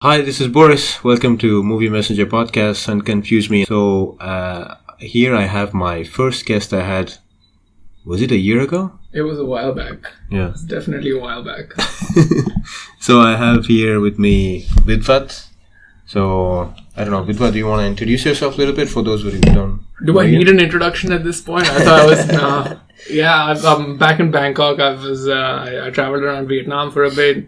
Hi, this is Boris. Welcome to Movie Messenger Podcast and Confuse Me. So, here I have my first guest I had, was it a year ago? It was a while back. Yeah. It's definitely a while back. So I have here with me Vidhvat. So, I don't know, Vidhvat, do you want to introduce yourself a little bit for those who don't Do I need an introduction at this point? I thought I was... I'm back in Bangkok. I traveled around Vietnam for a bit.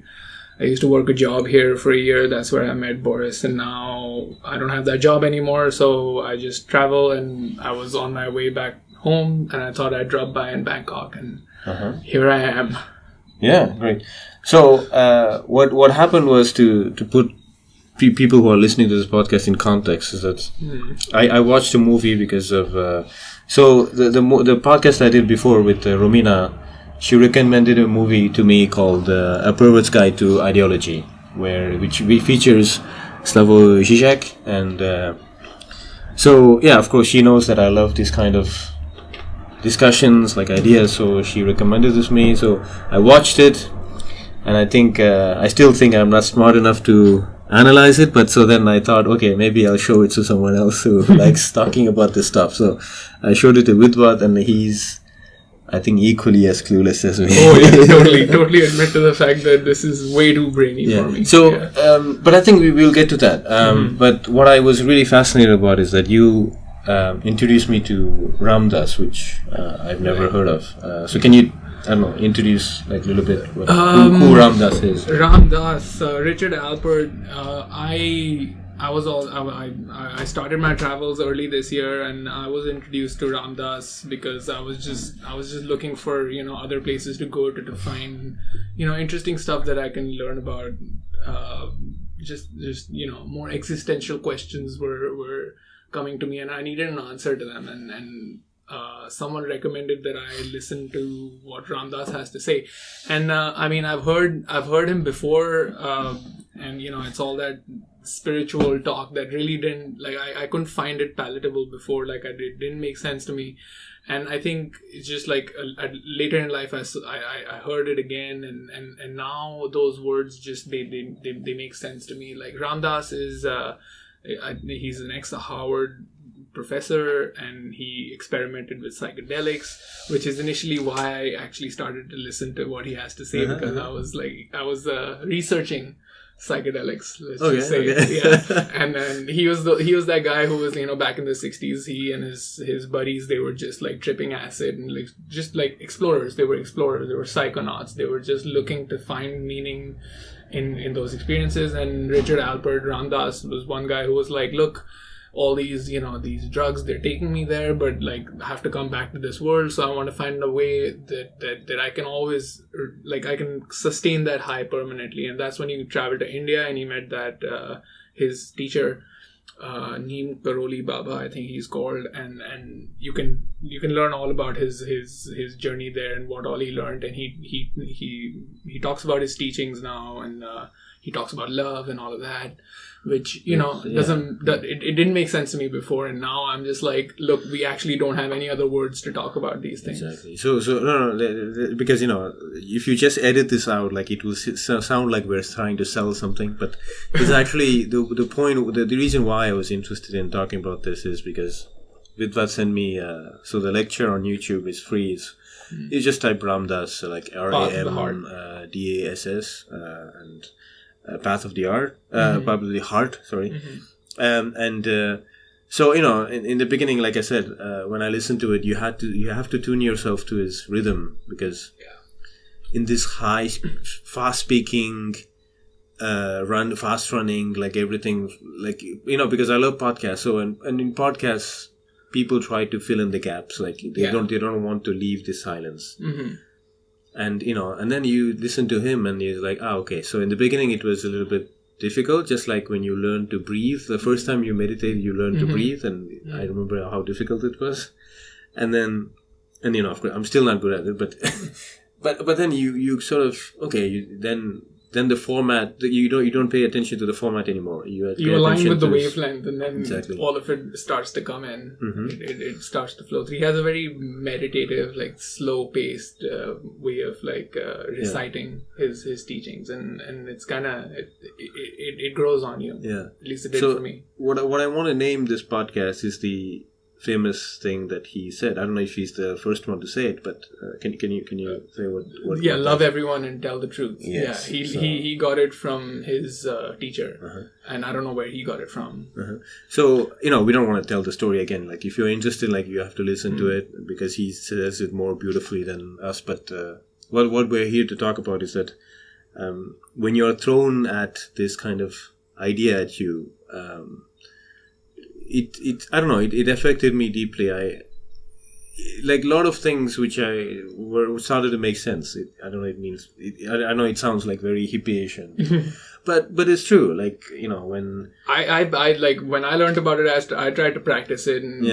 I used to work a job here for a year. That's where I met Boris. And now I don't have that job anymore. So I just travel, and I was on my way back home. And I thought I'd drop by in Bangkok. And here I am. Yeah, great. So what happened was to put people who are listening to this podcast in context is that I watched a movie because of... So the podcast I did before with Romina... She recommended a movie to me called A Pervert's Guide to Ideology, which features Slavoj Žižek, and so yeah, of course she knows that I love this kind of discussions, like ideas. So she recommended this to me. So I watched it, and I still think I'm not smart enough to analyze it. But so then I thought, okay, maybe I'll show it to someone else who likes talking about this stuff. So I showed it to Vidhvat, and he's, I think, equally as clueless as me. Oh yeah, totally admit to the fact that this is way too brainy for me. So, but I think we will get to that. But what I was really fascinated about is that you introduced me to Ram Dass, which I've never heard of. So can you, I don't know, introduce like a little bit who Ram Dass is? Ram Dass, Richard Alpert. I started my travels early this year, and I was introduced to Ram Dass because I was just looking for other places to go to find interesting stuff that I can learn about. Just more existential questions were coming to me, and I needed an answer to them. And someone recommended that I listen to what Ram Dass has to say, and I've heard him before, and it's all that spiritual talk that really didn't, like, I couldn't find it palatable before. Like, it didn't make sense to me, and I think it's just like later in life I heard it again, and now those words just they make sense to me. Like, Ram Dass is he's an ex-Harvard professor, and he experimented with psychedelics, which is initially why I actually started to listen to what he has to say, because I was researching psychedelics, let's just say. Okay. Yeah. And then he was that guy who was back in the 60s. He and his buddies, they were just like tripping acid and just like explorers. They were psychonauts. They were just looking to find meaning in those experiences. And Richard Alpert, Ram Dass, was one guy who was like, look, all these these drugs, they're taking me there, but like I have to come back to this world, so I want to find a way that I can always, like, I can sustain that high permanently. And that's when he traveled to India, and he met that his teacher, Neem Karoli Baba, I think he's called, and you can learn all about his journey there and what all he learned. And he talks about his teachings now, and he talks about love and all of that, which it didn't make sense to me before, and now I'm just like, look, we actually don't have any other words to talk about these things. Exactly. So no, because if you just edit this out, like, it will sound like we're trying to sell something, but it's actually the point. The reason why I was interested in talking about this is because Vidhvat sent me. So the lecture on YouTube is free. You just type Ram Dass, like RAMDASS, and Path of the Heart, probably Heart, sorry. So in the beginning, like I said, when I listened to it, you have to tune yourself to his rhythm, because in this high, fast speaking, fast running, like everything, like because I love podcasts. So and in podcasts, people try to fill in the gaps, like they don't want to leave the silence. And and then you listen to him, and you're like, okay. So in the beginning, it was a little bit difficult, just like when you learn to breathe. The first time you meditate, you learn to breathe, and I remember how difficult it was. And then, of course, I'm still not good at it, but but then you sort of, then then the format, you don't pay attention to the format anymore. You align with the wavelength, and then exactly. all of it starts to come in. It starts to flow through. He has a very meditative, like slow-paced way of like reciting his teachings, and it's kind of it grows on you. Yeah, at least it did for me. What I want to name this podcast is the famous thing that he said. I don't know if he's the first one to say it, but can you say what? Yeah, love everyone and tell the truth. Yes. Yeah, he got it from his teacher, and I don't know where he got it from. So we don't want to tell the story again. Like if you're interested, like you have to listen to it because he says it more beautifully than us. But what we're here to talk about is that when you're thrown at this kind of idea at you. It I don't know. It affected me deeply. I like a lot of things which started to make sense. I don't know. It means. I know it sounds like very hippie-ish, but it's true. Like when I like when I learned about it, I tried to practice it. And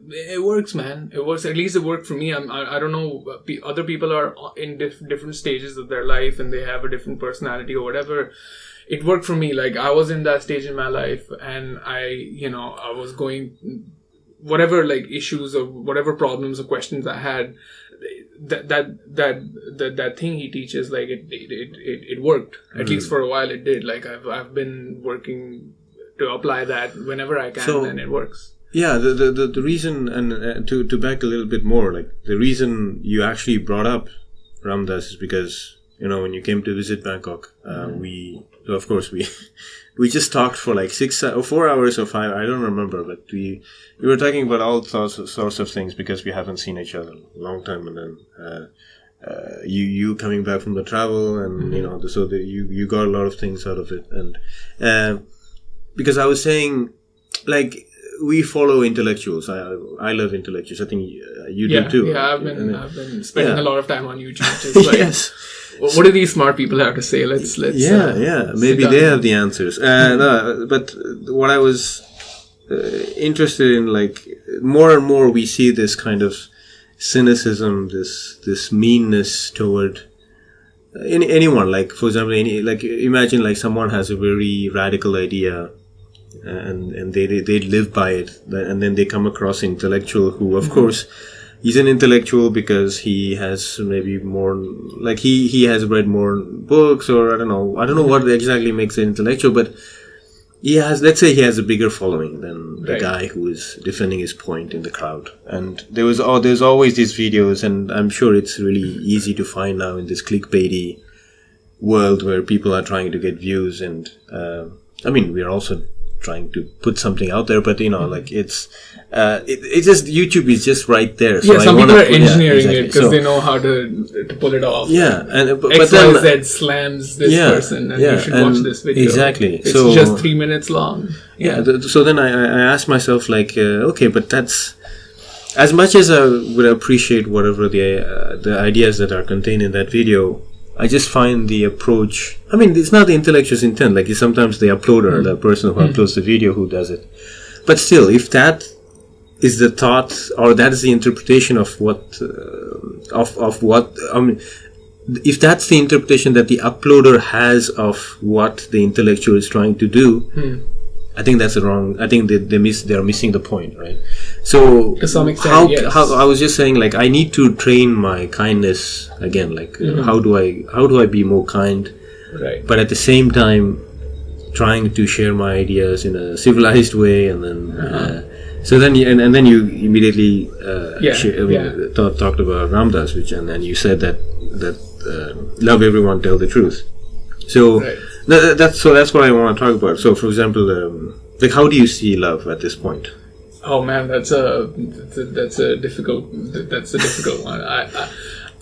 it works, man. It works. At least it worked for me. I don't know. Other people are in different stages of their life, and they have a different personality or whatever. It worked for me. Like I was in that stage in my life, and I was going whatever like issues or whatever problems or questions I had. That thing he teaches, like it worked. At least for a while, it did. Like I've been working to apply that whenever I can, and it works. Yeah, the reason, and to back a little bit more, like the reason you actually brought up Ram Dass is because when you came to visit Bangkok, we just talked for like 6 or 4 hours or 5. I don't remember, but we were talking about all sorts of things because we haven't seen each other in a long time, and then you coming back from the travel, and you got a lot of things out of it, and because I was saying, like, we follow intellectuals. I love intellectuals. I think you do too. Yeah, I've been spending a lot I on YouTube. Just like, yes. What do these smart people have to say? Let's maybe they have the answers. But what I was interested in, like, more and more we see this kind of cynicism, this meanness toward anyone. Like, for example, imagine like someone has a very radical idea, and they live by it, and then they come across an intellectual who, of course, he's an intellectual because he has maybe more, like he has read more books, or I don't know what exactly makes an intellectual, but let's say he has a bigger following than the guy who is defending his point in the crowd. And there's always these videos, and I'm sure it's really easy to find now in this clickbaity world where people are trying to get views, and we're also trying to put something out there, but like it's just YouTube is just right there. So some people are engineering it because they know how to pull it off. Yeah, but XYZ slams this person, and you should watch this video. Exactly. It's just 3 minutes long. Yeah. So then I asked myself, like, okay, but that's as much as I would appreciate whatever the ideas that are contained in that video. I just find the approach, it's not the intellectual's intent, like it's sometimes the uploader, the person who uploads the video who does it. But still, if that is the thought, or that is the interpretation of what, if that's the interpretation that the uploader has of what the intellectual is trying to do, I think that's wrong. I think they're missing the point, right? So to some extent, how I was just saying, like, I need to train my kindness again. Like, how do I be more kind? Right. But at the same time, trying to share my ideas in a civilized way, and then so then you immediately talked about Ram Dass, and then you said that love everyone, tell the truth. So. Right. That's what I want to talk about. So, for example, like, how do you see love at this point? Oh man, that's a difficult one.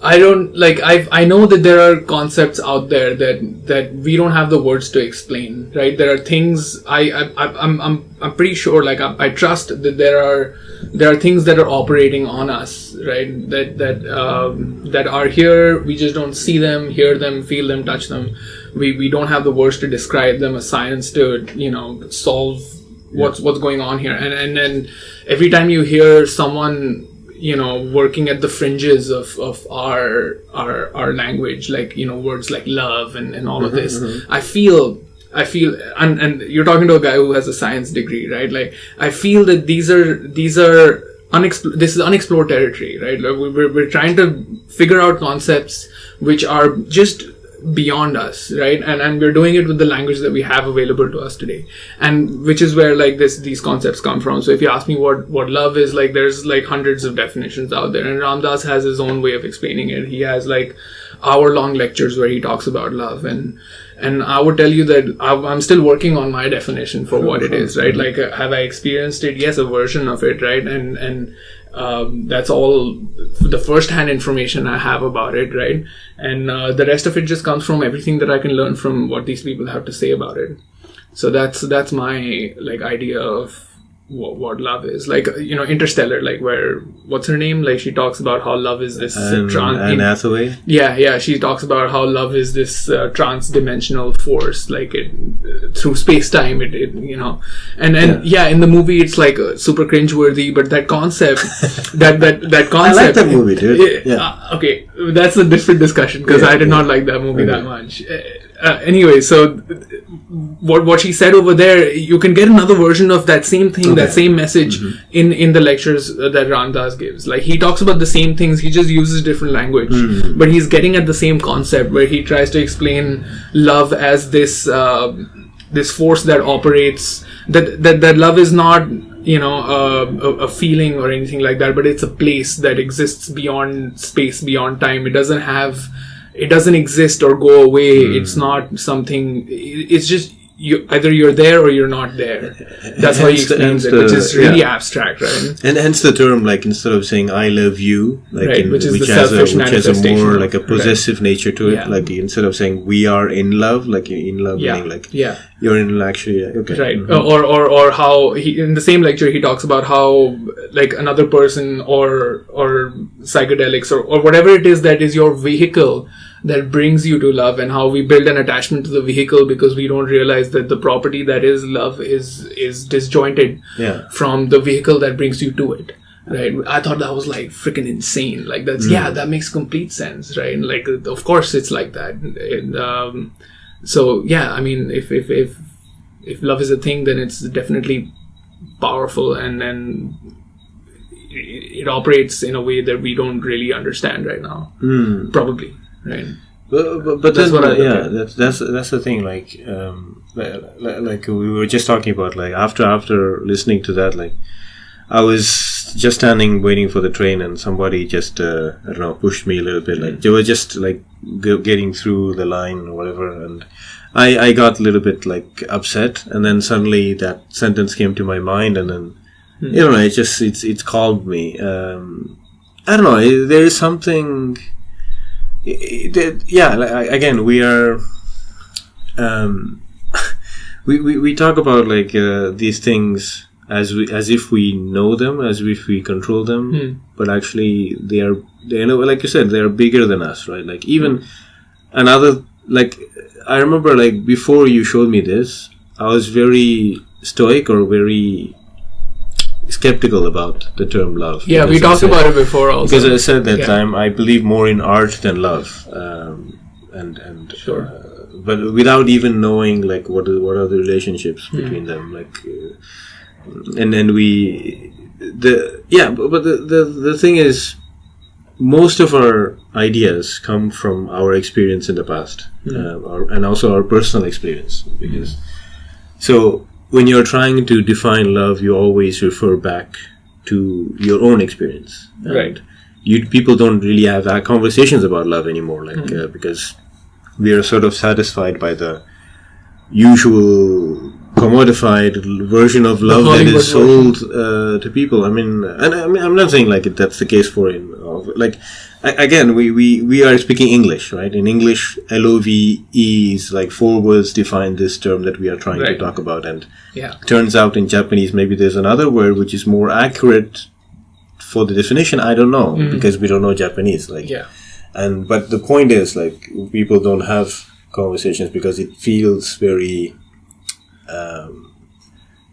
I don't like. I know that there are concepts out there that we don't have the words to explain. Right? There are things I'm pretty sure. Like I trust that there are things that are operating on us. Right? That are here. We just don't see them, hear them, feel them, touch them. We don't have the words to describe them, a science to solve what's going on here. And then every time you hear someone working at the fringes of our language, like, words like love and all of this. I feel, and you're talking to a guy who has a science degree, right? Like, I feel that these are this is unexplored territory, right? Like, we're trying to figure out concepts which are just beyond us, right? And we're doing it with the language that we have available to us today, and which is where like these concepts come from. So if you ask me what love is, like, there's like hundreds of definitions out there, and Ram Dass has his own way of explaining it. He has like hour-long lectures where he talks about love, and I would tell you that I'm still working on my definition for what it is, right? Like, have I experienced it? Yes, a version of it, right? And that's all the first-hand information I have about it, right? And the rest of it just comes from everything that I can learn from what these people have to say about it. So that's my like idea of what love is. Like, Interstellar, like, where, what's her name? Like, she talks about how love is this Anne Hathaway. Yeah. She talks about how love is this trans-dimensional force, like through space-time, and in the movie it's like super cringeworthy, but that concept, that concept. I like that movie, dude. Okay, that's a different discussion, because I did not like that movie that much. Anyway, so what she said over there, you can get another version of that same thing, that same message in the lectures that Ram Dass gives. Like, he talks about the same things, he just uses different language, but he's getting at the same concept, where he tries to explain love as this force that operates, that love is not a feeling or anything like that, but it's a place that exists beyond space, beyond time. It doesn't exist or go away. It's not something. It's just either you're there or you're not there. That's how he explains it, which is really abstract, right? And hence the term, like, instead of saying "I love you," like, right, which has a more like a possessive nature to it. Like, instead of saying "we are in love," like, in love meaning like you're in actually right. Or how he, in the same lecture, he talks about how, like, another person or psychedelics or whatever it is that is your vehicle that brings you to love, and how we build an attachment to the vehicle because we don't realize that the property that is love is disjointed from the vehicle that brings you to it. Right. I thought that was like freaking insane. Like, that's that makes complete sense, right? Like, of course it's like that. And, so yeah, I mean, if love is a thing, then it's definitely powerful, and then it operates in a way that we don't really understand right now. Probably. Right. But that's what that's the thing. Like we were just talking about. Like, after listening to that, like, I was just standing waiting for the train, and somebody just I don't know, pushed me a little bit. Like, they were just like getting through the line or whatever, and I got a little bit like upset, and then suddenly that sentence came to my mind, and then it's calmed me. I don't know. There is something. Again, we are we talk about like these things as if we know them, as if we control them, but actually they are like you said, they are bigger than us, right? Like, even another, like, I remember, like, before you showed me this, I was very stoic or very skeptical about the term love. Yeah, we talked about it before also. Because I said that I believe more in art than love, sure. But without even knowing like what are the relationships between them, like, and then the thing is, most of our ideas come from our experience in the past, and also our personal experience. Because so, when you're trying to define love, you always refer back to your own experience. Right. People don't really have conversations about love anymore, like because we are sort of satisfied by the usual commodified version of love that is sold to people. I mean, I'm not saying like that's the case for like. Again, we are speaking English, right? In English, LOVE is like 4 words define this term that we are trying to talk about. And turns out in Japanese, maybe there's another word which is more accurate for the definition. I don't know, because we don't know Japanese. Like, but the point is, like, people don't have conversations because it feels very, I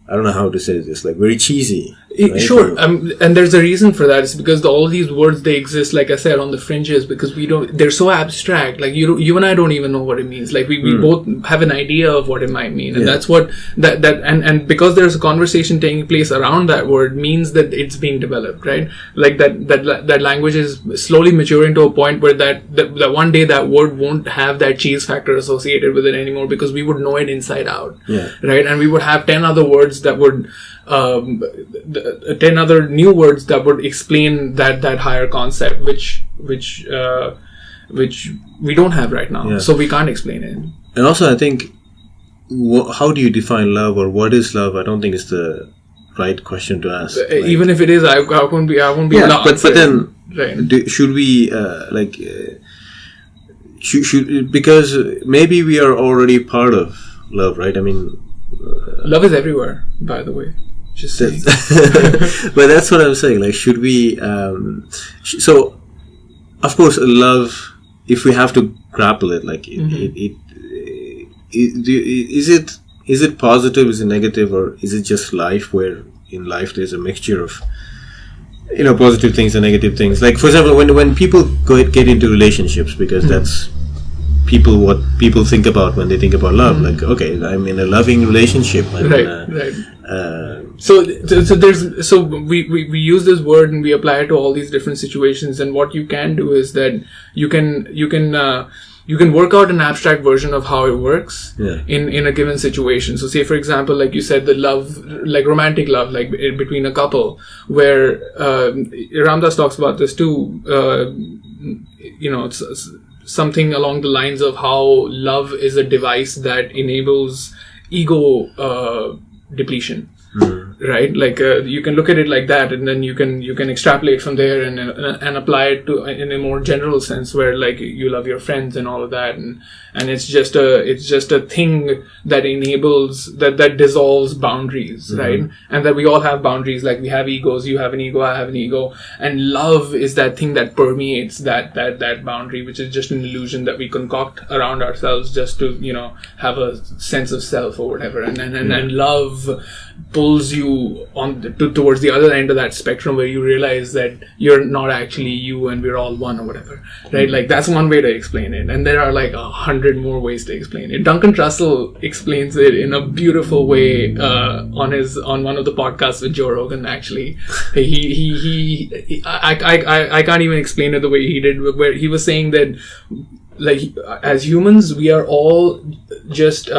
don't know how to say this, like, very cheesy. Sure, and there's a reason for that. It's because all these words, they exist, like I said, on the fringes, because they're so abstract. Like you and I don't even know what it means. Like we both have an idea of what it might mean, and that's what and because there's a conversation taking place around that word means that it's being developed, right? Like that language is slowly maturing to a point where that one day that word won't have that cheese factor associated with it anymore, because we would know it inside out, right? And we would have 10 other words that would 10 other new words that would explain that higher concept, which we don't have right now, so we can't explain it. And also, I think, how do you define love, or what is love? I don't think it's the right question to ask. Even if it is, I won't be able to but then should we should because maybe we are already part of love, right? I mean, love is everywhere, by the way. Just saying. But that's what I'm saying. Like, should we? So, of course, love. If we have to grapple it, like, is it positive? Is it negative? Or is it just life? Where in life there's a mixture of, positive things and negative things. Like, for example, when people get into relationships, because that's what people think about when they think about love. Like, okay, I'm in a loving relationship. And, right. So we use this word and we apply it to all these different situations. And what you can do is that you can work out an abstract version of how it works in a given situation. So say, for example, like you said, the love, like romantic love, like between a couple, where Ramdas talks about this too. It's something along the lines of how love is a device that enables ego depletion. Right, like you can look at it like that, and then you can extrapolate from there and apply it to in a more general sense, where like you love your friends and all of that, and it's just a thing that enables that dissolves boundaries, right? And that we all have boundaries, like we have egos, you have an ego, I have an ego, and love is that thing that permeates that boundary, which is just an illusion that we concoct around ourselves just to have a sense of self or whatever, and love pulls you towards the other end of that spectrum, where you realize that you're not actually you and we're all one or whatever, right? Like, that's one way to explain it, and there are like 100 more ways to explain it. Duncan Trussell explains it in a beautiful way on one of the podcasts with Joe Rogan. Actually, I can't even explain it the way he did, where he was saying that, like, as humans, we are all just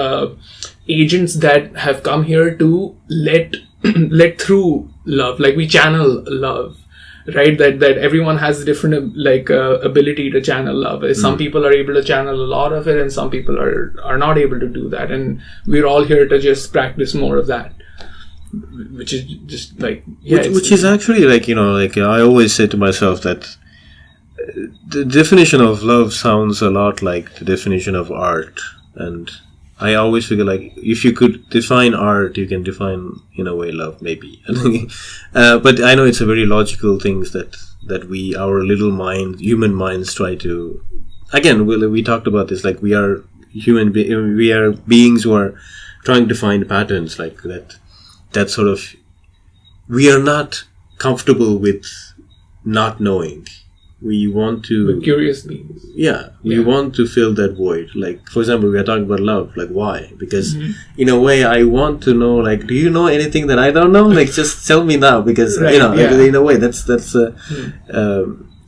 agents that have come here to let through love. Like, we channel love, right? That everyone has a different ability to channel love. Some people are able to channel a lot of it, and some people are not able to do that. And we're all here to just practice more of that, which is just like which is actually like I always say to myself that the definition of love sounds a lot like the definition of art, and I always figure, like, if you could define art, you can define, in a way, love, maybe. But I know it's a very logical things that our little human minds try to. Again, we talked about this. Like, we are we are beings who are trying to find patterns, like that sort of. We are not comfortable with not knowing. We want to... We're curious beings. Yeah, we want to fill that void. Like, for example, we are talking about love. Like, why? Because, in a way, I want to know, like, do you know anything that I don't know? Like, just tell me now. Because, in a way, that's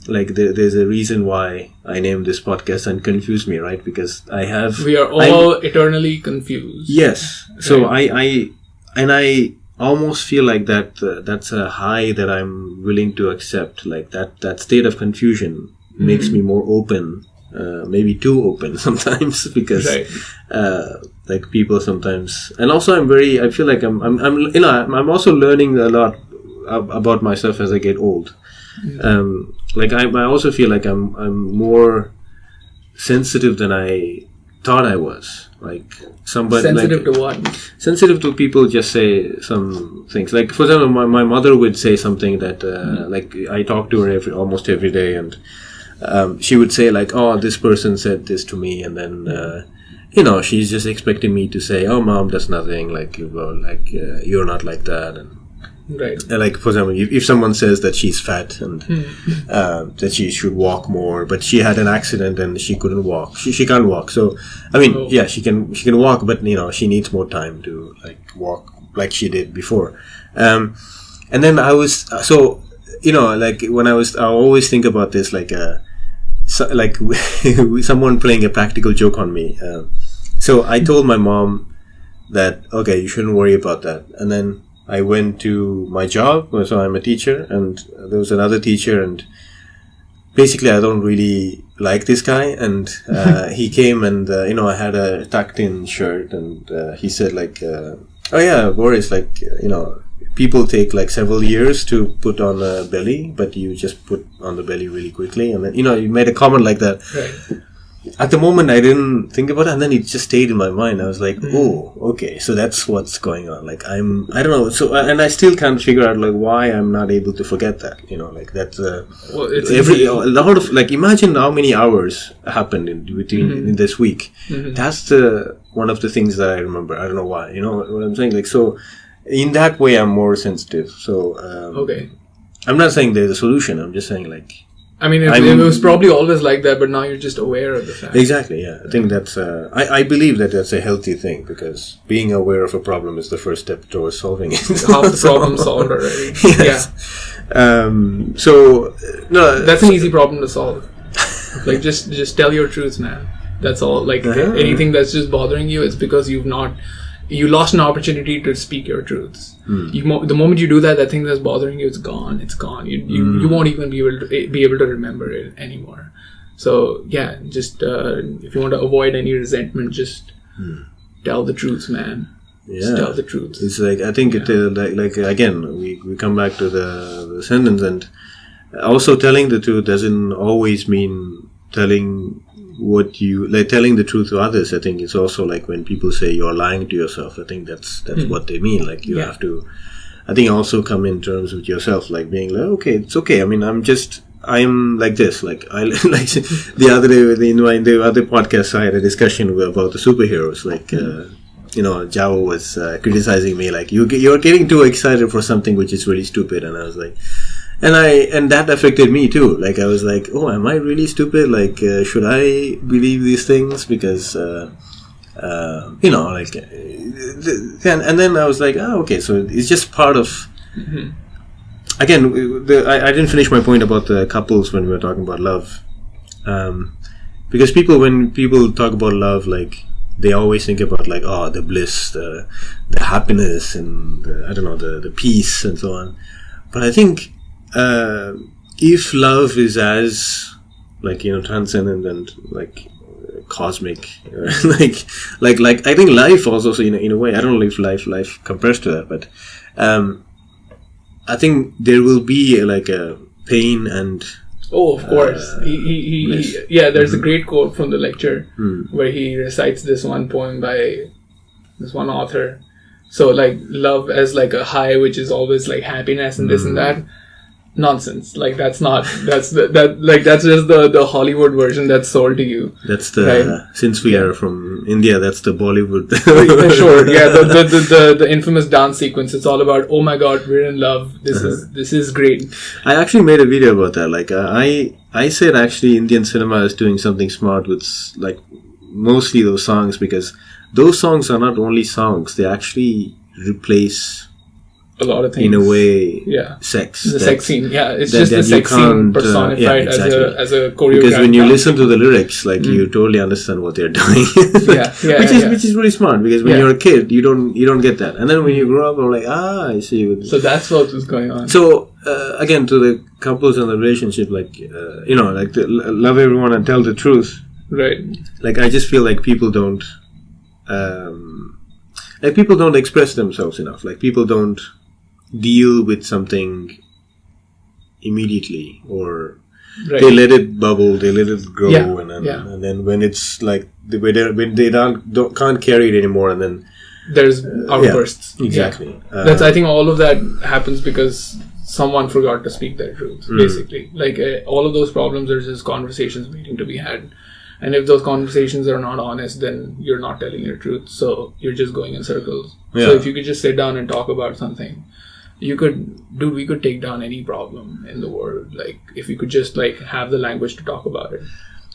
like, there's a reason why I named this podcast UNCONFUSE Me, right? Because we are all eternally confused. Yes. So, I almost feel like that's a high that I'm willing to accept. Like, that state of confusion makes me more open, maybe too open sometimes, because like, people sometimes. And also, I feel like I'm also learning a lot about myself as I get old. Like, I also feel like I'm more sensitive than I thought I was. Like, somebody sensitive to what? Sensitive to people just say some things. Like, for example, my mother would say something that like, I talk to her almost every day, and she would say, like, oh, this person said this to me, and then she's just expecting me to say, oh, mom, that's nothing, like, you're not like that, and Right. Like, for example, if someone says that she's fat and that she should walk more, but she had an accident and she couldn't walk. She can't walk. So, I mean, yeah, she can walk, but, she needs more time to, like, walk like she did before. And then I was, so, like, when I always think about this, like, like someone playing a practical joke on me. So I told my mom that, okay, you shouldn't worry about that. And then I went to my job, so I'm a teacher, and there was another teacher, and basically I don't really like this guy, and he came and, I had a tucked-in shirt, and he said, like, oh yeah, Boris, like, people take, like, several years to put on a belly, but you just put on the belly really quickly, and then, you made a comment like that. Right. At the moment, I didn't think about it, and then it just stayed in my mind. I was like, oh, okay, so that's what's going on. Like, I don't know. So, and I still can't figure out, like, why I'm not able to forget that. Like, that's, well, it's a lot of, like, imagine how many hours happened in this week. That's one of the things that I remember. I don't know why. You know what I'm saying? Like, so, in that way, I'm more sensitive. So, okay. I'm not saying there's a solution. I'm just saying, like, I mean, it was probably always like that, but now you're just aware of the fact. Exactly, yeah. I think that's... I believe that that's a healthy thing, because being aware of a problem is the first step towards solving it. Half the problem solved already. Yes. Yeah. So... No, that's an easy problem to solve. Like, just tell your truths, man. That's all. Like, anything that's just bothering you, it's because you lost an opportunity to speak your truths. The moment you do that, that thing that's bothering you, it's gone. It's gone. You won't even be able to remember it anymore. So yeah, just if you want to avoid any resentment, just tell the truths, man. Yeah. Just tell the truth. It's like, I think it like again we come back to the sentence, and also telling the truth doesn't always mean telling telling the truth to others. I think it's also like when people say you're lying to yourself. I think that's what they mean. Like, you have to, I think, also come in terms with yourself, like being like, okay, it's okay. I mean, I'm like this. Like, I like the other day in the other podcast, I had a discussion about the superheroes. Like, Jao was criticizing me, like, you're getting too excited for something which is really stupid, and I was like. And that affected me too. Like, I was like, oh, am I really stupid? Like, should I believe these things? Because, like, and then I was like, oh, okay, so it's just part of, again, I didn't finish my point about the couples when we were talking about love. Because when people talk about love, like, they always think about, like, oh, the bliss, the happiness, and the peace and so on. But I think, if love is as, like, transcendent and, like, cosmic, like I think life also, so in a way, I don't know if life compares to that, but I think there will be like a pain and of course. There's a great quote from the lecture where he recites this one poem by this one author. So, like, love as like a high, which is always like happiness and this and that. Nonsense. Like, that's just the Hollywood version that's sold to you. That's the right? Since we are from India, that's the Bollywood. Sure, yeah. The infamous dance sequence. It's all about, oh my God, we're in love. This is great. I actually made a video about that. Like, I said actually Indian cinema is doing something smart with, like, mostly those songs, because those songs are not only songs; they actually replace a lot of things. In a way, sex. The sex scene, it's just the sex scene personified as a choreographed. Because when you listen to the lyrics, like, you totally understand what they're doing. Which is really smart, because when you're a kid, you don't get that, and then when you grow up, I'm like, I see. So that's what was going on. So again, to the couples and the relationship, like, like, love everyone and tell the truth. Right. Like, I just feel like people don't. Like, people don't express themselves enough. Like, people don't deal with something immediately, or they let it bubble, they let it grow, and then when it's like when they can't carry it anymore, and then there's outbursts. Exactly. That's, I think, all of that happens because someone forgot to speak their truth. Basically, like, all of those problems are just conversations waiting to be had. And if those conversations are not honest, then you're not telling your truth. So you're just going in circles. Yeah. So if you could just sit down and talk about something, we could take down any problem in the world. Like, if we could just like have the language to talk about it.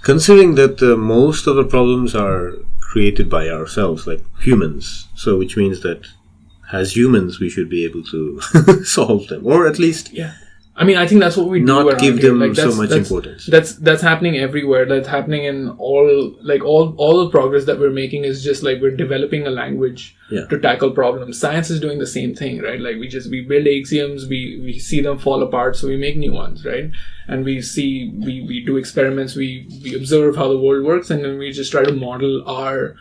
Considering that most of the problems are created by ourselves, like humans, so which means that as humans we should be able to solve them, or at least I mean, I think that's what we do. Not give here. them like, so much importance. That's happening everywhere. That's happening in all the progress that we're making is just like we're developing a language to tackle problems. Science is doing the same thing, right? Like we build axioms, we see them fall apart, so we make new ones, right? And we do experiments, we observe how the world works, and then we just try to model our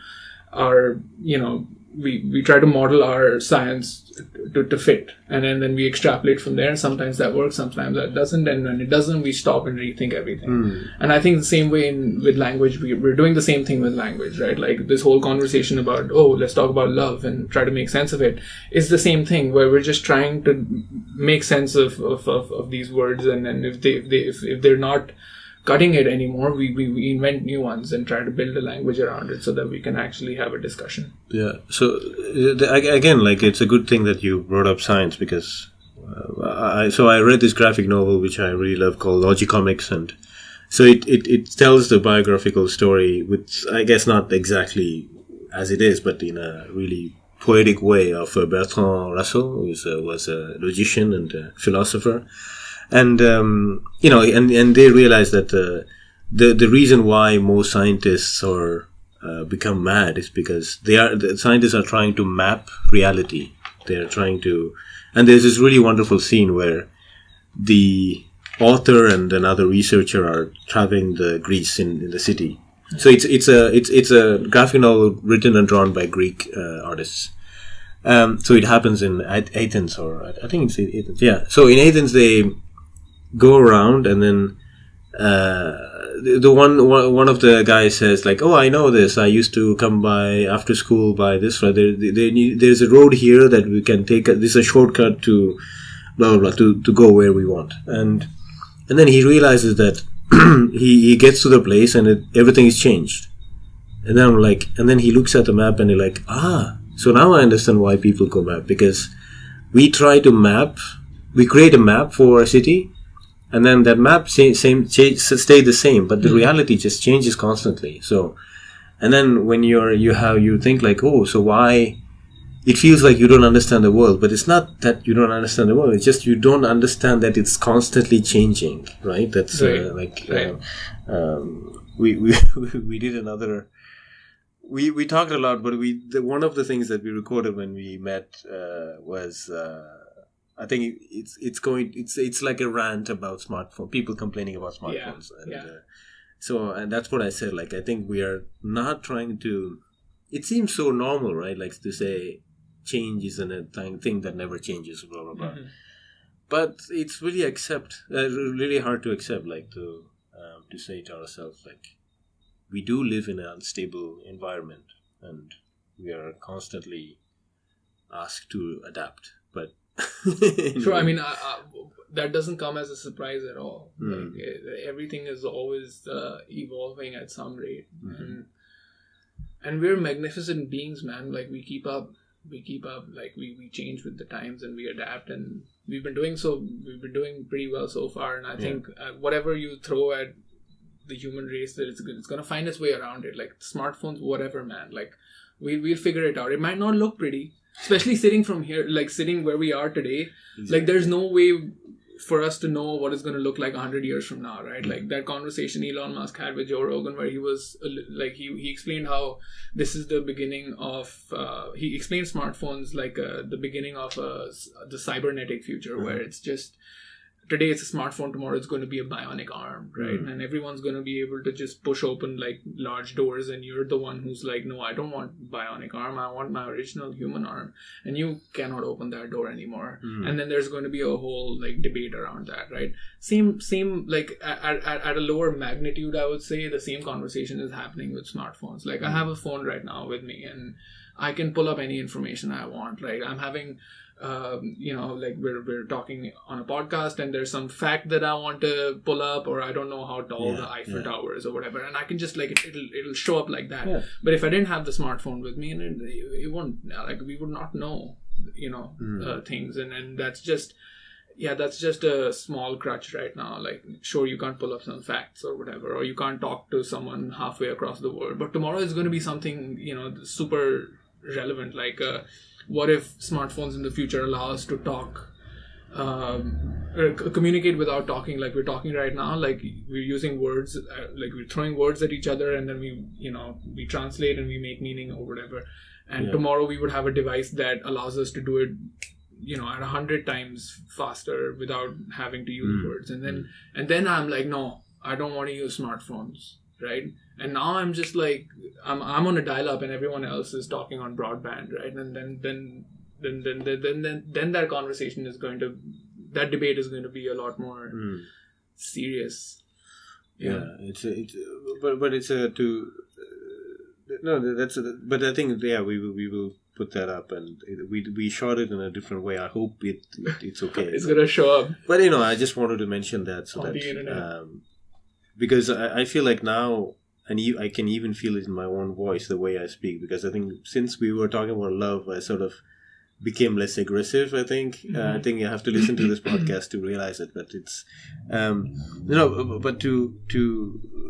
we try to model our science to fit, and then we extrapolate from there. Sometimes that works, sometimes that doesn't, and when it doesn't, we stop and rethink everything. And I think the same way with language, we're doing the same thing with language, right? Like this whole conversation about, let's talk about love and try to make sense of it, is the same thing, where we're just trying to make sense of these words, and then if they're not cutting it anymore, we invent new ones and try to build a language around it so that we can actually have a discussion. Yeah. So again, like, it's a good thing that you brought up science, because I read this graphic novel which I really love called Archie Comics, and so it tells the biographical story with, I guess, not exactly as it is, but in a really poetic way, of Bertrand Russell, who was a logician and a philosopher. And, and they realize that the reason why most scientists become mad is because the scientists are trying to map reality. They're trying to, and there's this really wonderful scene where the author and another researcher are traveling the Greece in the city. So it's a graphic novel written and drawn by Greek artists. So it happens in Athens, or I think it's Athens. Yeah. So in Athens they go around, and then the one of the guys says, like, I know this. I used to come by after school by this. Right? There's a road here that we can take. This is a shortcut to blah blah blah to go where we want. And then he realizes that he gets to the place and everything is changed. And then and then he looks at the map and he's like, so now I understand why people go map, because we try to we create a map for a city. And then that map stay the same, but the reality just changes constantly. So, and then when you think like, so why? It feels like you don't understand the world, but it's not that you don't understand the world. It's just you don't understand that it's constantly changing, right? That's right. We did another. We talked a lot, but one of the things that we recorded when we met was. I think it's like a rant about smartphone, people complaining about smartphones. And that's what I said. Like, I think we are not trying to, it seems so normal, right? Like to say change is a thing that never changes, blah, blah, blah. Mm-hmm. But it's really really hard to accept, like to say to ourselves, like, we do live in an unstable environment and we are constantly asked to adapt. But sure, I mean, that doesn't come as a surprise at all. Like, everything is always evolving at some rate, and we're magnificent beings, man. Like, we keep up. Like, we change with the times and we adapt, and we've been doing pretty well so far. And I think whatever you throw at the human race, that it's gonna find its way around it. Like smartphones, whatever, man. Like, we'll figure it out. It might not look pretty. Especially sitting from here, like sitting where we are today, exactly. Like there's no way for us to know what it's going to look like 100 years from now, right? Like that conversation Elon Musk had with Joe Rogan, where he was like, he explained how this is the beginning of, he explained smartphones like the beginning of the cybernetic future, where it's just, today it's a smartphone, tomorrow it's going to be a bionic arm, right? And everyone's going to be able to just push open like large doors, and you're the one who's like, no, I don't want bionic arm, I want my original human arm, and you cannot open that door anymore. And then there's going to be a whole like debate around that, right? Same like at a lower magnitude, I would say the same conversation is happening with smartphones. Like, I have a phone right now with me and I can pull up any information I want, right? I'm having like we're talking on a podcast and there's some fact that I want to pull up, or I don't know how tall the Eiffel Tower is or whatever, and I can just like it'll show up like that. But if I didn't have the smartphone with me, and it won't, like, we would not know things, and that's just a small crutch right now. Like, sure, you can't pull up some facts or whatever, or you can't talk to someone halfway across the world, but tomorrow is going to be something super relevant. Like, what if smartphones in the future allow us to talk, communicate without talking, like we're talking right now? Like, we're using words, like we're throwing words at each other, and then we translate and we make meaning or whatever. And tomorrow we would have a device that allows us to do it, at 100 times faster without having to use words. And then I'm like, no, I don't want to use smartphones, right? And now I'm just like, I'm on a dial-up and everyone else is talking on broadband, right? And then that conversation is going to, that debate is going to be a lot more serious. But I think we will put that up, and we shot it in a different way. I hope it's okay. It's gonna show up. But I just wanted to mention that on the internet. Because I feel like now, and I can even feel it in my own voice, the way I speak. Because I think since we were talking about love, I sort of became less aggressive. I think I think you have to listen to this podcast to realize it. But it's but to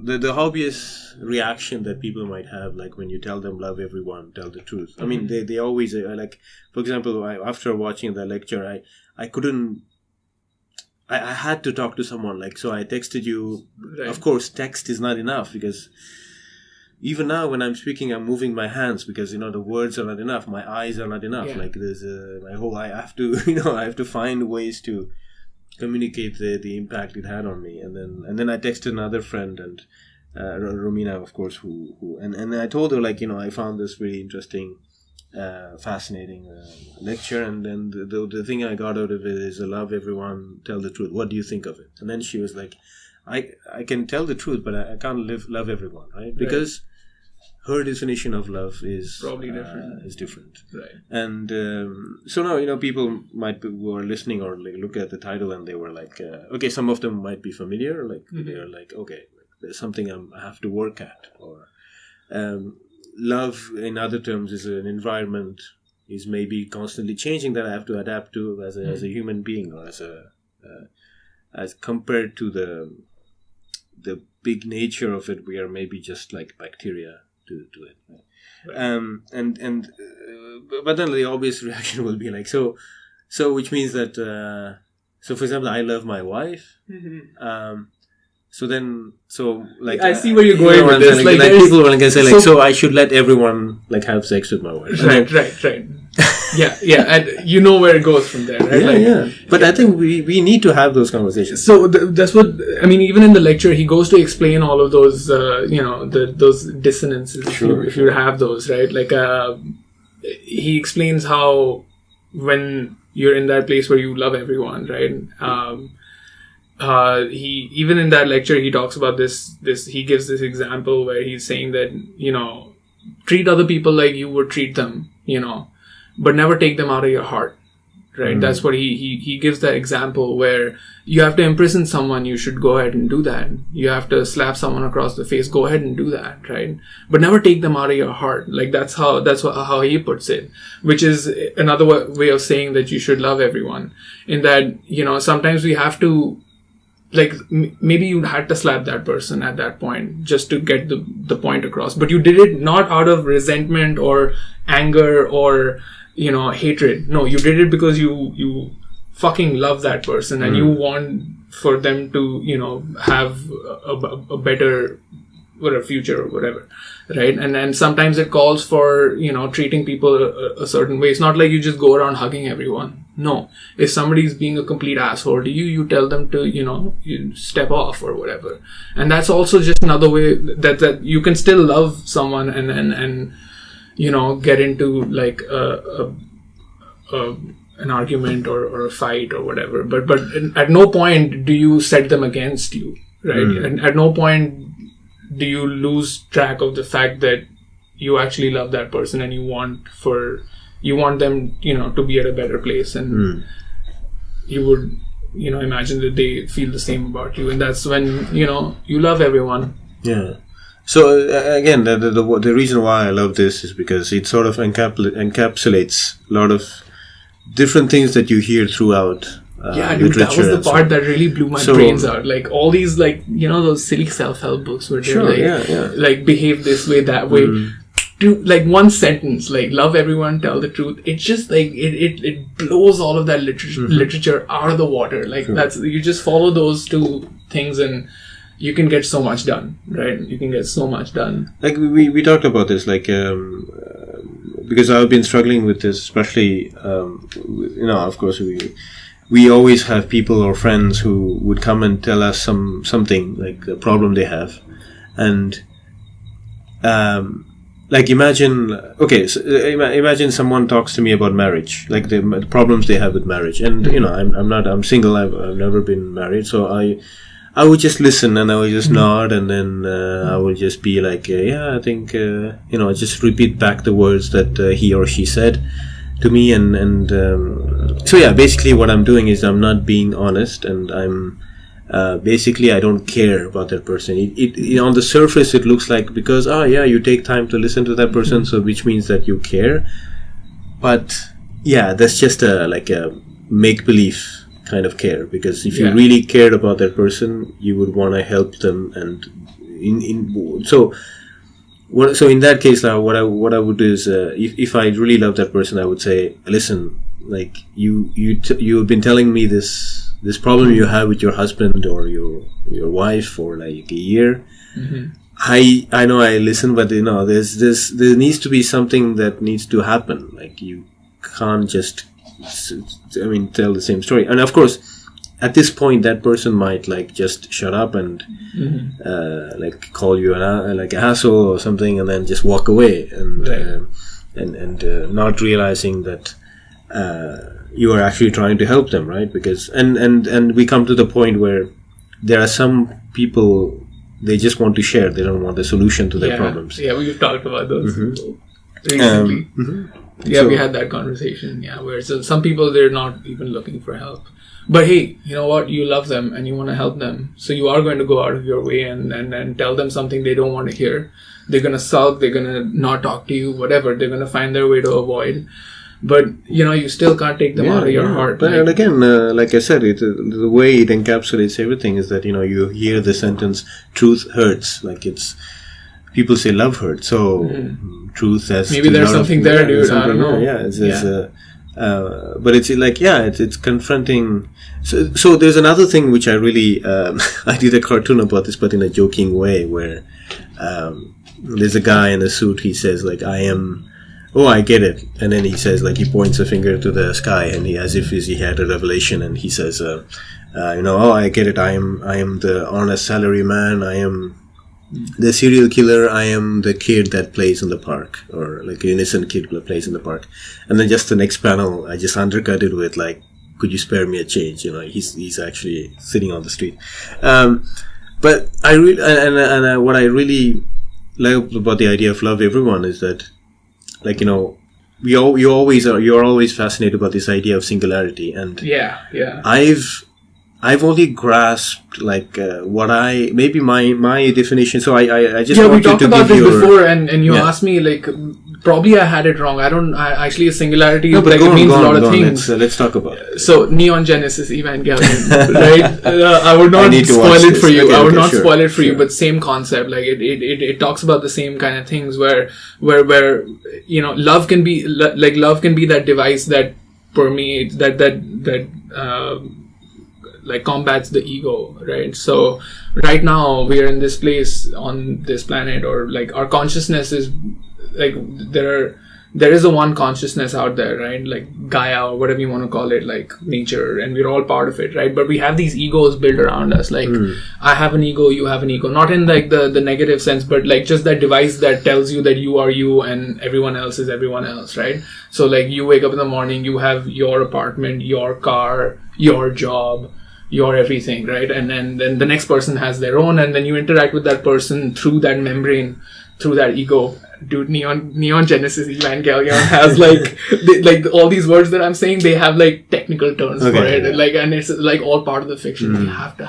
the obvious reaction that people might have, like when you tell them love everyone, tell the truth. I mean, they always like, for example, after watching the lecture, I couldn't. I had to talk to someone, like, so I texted you. Right. Of course, text is not enough, because even now when I'm speaking, I'm moving my hands, because the words are not enough, my eyes are not enough. Like, there's I have to I have to find ways to communicate the impact it had on me. And then I texted another friend, and Romina, of course, who and I told her, like, I found this really interesting, fascinating lecture, and then the thing I got out of it is, love everyone, tell the truth. What do you think of it? And then she was like, I can tell the truth, but I can't love everyone, right? Because her definition of love is probably different. Is different, right? And so now people who are listening or like look at the title and they were like, okay, some of them might be familiar, like they're like, okay, there's something I have to work at, or love, in other terms, is an environment, is maybe constantly changing, that I have to adapt to as a human being, or as compared to the big nature of it, we are maybe just like bacteria to it. Right? But then the obvious reaction will be like, so which means that so for example, I love my wife. So like, I see where you're going with this. Like people are going to say, like, so I should let everyone like have sex with my wife. Right. Yeah, and you know where it goes from there, right? Yeah. But I think we need to have those conversations. So that's what I mean. Even in the lecture, he goes to explain all of those, those dissonances. If you have those, right? Like, he explains how when you're in that place where you love everyone, right? He even in that lecture he talks about this. He gives this example where he's saying that treat other people like you would treat them, but never take them out of your heart, right? That's what he gives that example where you have to imprison someone, you should go ahead and do that. You have to slap someone across the face, go ahead and do that, right? But never take them out of your heart. Like, that's how he puts it, which is another way of saying that you should love everyone. In that, sometimes we have to, like, maybe you had to slap that person at that point just to get the point across, but you did it not out of resentment or anger or hatred. No, you did it because you fucking love that person and you want for them to have a better future or whatever, right? And sometimes it calls for treating people a certain way. It's not like you just go around hugging everyone. No, if somebody's being a complete asshole to you tell them to you step off or whatever. And that's also just another way that you can still love someone and get into like an argument or a fight or whatever, but at no point do you set them against you, right? And at no point do you lose track of the fact that you actually love that person and you want them to be at a better place, and you would imagine that they feel the same about you, and that's when you love everyone. Yeah. So again, the reason why I love this is because it sort of encapsulates a lot of different things that you hear throughout dude, that was the part that really blew my brains out. Like all these, like, you know, those silly self-help books where they're like behave this way, that way. To like one sentence, like love everyone, tell the truth. It's just like it blows all of that literature out of the water. Like that's, you just follow those two things and you can get so much done, right? You can get so much done. Like we talked about this, like because I've been struggling with this, especially you know, of course we always have people or friends who would come and tell us something like a problem they have, and like imagine someone talks to me about marriage, like the problems they have with marriage, and you know, I'm single, I've never been married, so I would just listen and I would just nod, and then I would just be like, I think you know, just repeat back the words that he or she said to me, and so yeah, basically what I'm doing is I'm not being honest, and I'm basically I don't care about that person. It on the surface it looks like, because you take time to listen to that person, so which means that you care, but yeah, that's just a make-believe kind of care, because if you really cared about that person, you would want to help them, and so in that case, what I would do is, if I really love that person, I would say, listen, like you have been telling me this problem you have with your husband or your wife for like a year. I know I listen, but you know, there needs to be something that needs to happen. Like you can't just tell the same story. And of course, at this point, that person might like just shut up and like call you an asshole or something, and then just walk away, and not realizing that you are actually trying to help them, right? Because and we come to the point where there are some people, they just want to share, they don't want a solution to their problems. Yeah, we've talked about those people recently. Yeah, we had that conversation. Yeah, where some people, they're not even looking for help, but hey, you know what? You love them and you want to help them, so you are going to go out of your way and tell them something they don't want to hear. They're gonna sulk. They're gonna not talk to you. Whatever. They're gonna find their way to avoid. But you know, you still can't take them out of your heart. But and again, like I said, the way it encapsulates everything is that, you know, you hear the sentence "truth hurts." Like it's, people say love hurts, so truth has maybe there's something there, dude. I don't know. But it's like it's confronting. So there's another thing which I really I did a cartoon about this, but in a joking way, where there's a guy in a suit. He says like, "I am." Oh, I get it. And then he says, like, he points a finger to the sky, and he, as if he had a revelation, and he says, oh, I get it. I am the honest salary man. I am the serial killer. I am the kid that plays in the park, or like an innocent kid that plays in the park. And then just the next panel, I just undercut it with like, could you spare me a change? You know, he's actually sitting on the street. But I really, and what I really like about the idea of love everyone is that, like, you know, you're always fascinated about this idea of singularity, and I've only grasped like maybe my definition. So I just want we you talked to about give this before, and you asked me like, probably I had it wrong. Actually a singularity it means a lot of things. Let's talk about it. So Neon Genesis Evangelion, right? I would not spoil it for you. Okay, I would not spoil it for you, but same concept. Like it talks about the same kind of things where you know, love can be that device that permeates that like combats the ego, right? So right now we are in this place on this planet, or like our consciousness is like there is a one consciousness out there, right? Like Gaia, or whatever you want to call it, like nature, and we're all part of it, right? But we have these egos built around us. Like I have an ego, you have an ego, not in like the negative sense, but like just that device that tells you that you are you and everyone else is everyone else, right? So like you wake up in the morning, you have your apartment, your car, your job, your everything, right? And then the next person has their own, and then you interact with that person through that membrane, through that ego. Dude, Neon Genesis Evangelion has like all these words that I'm saying, they have like technical terms for it, and it's like all part of the fiction. You have to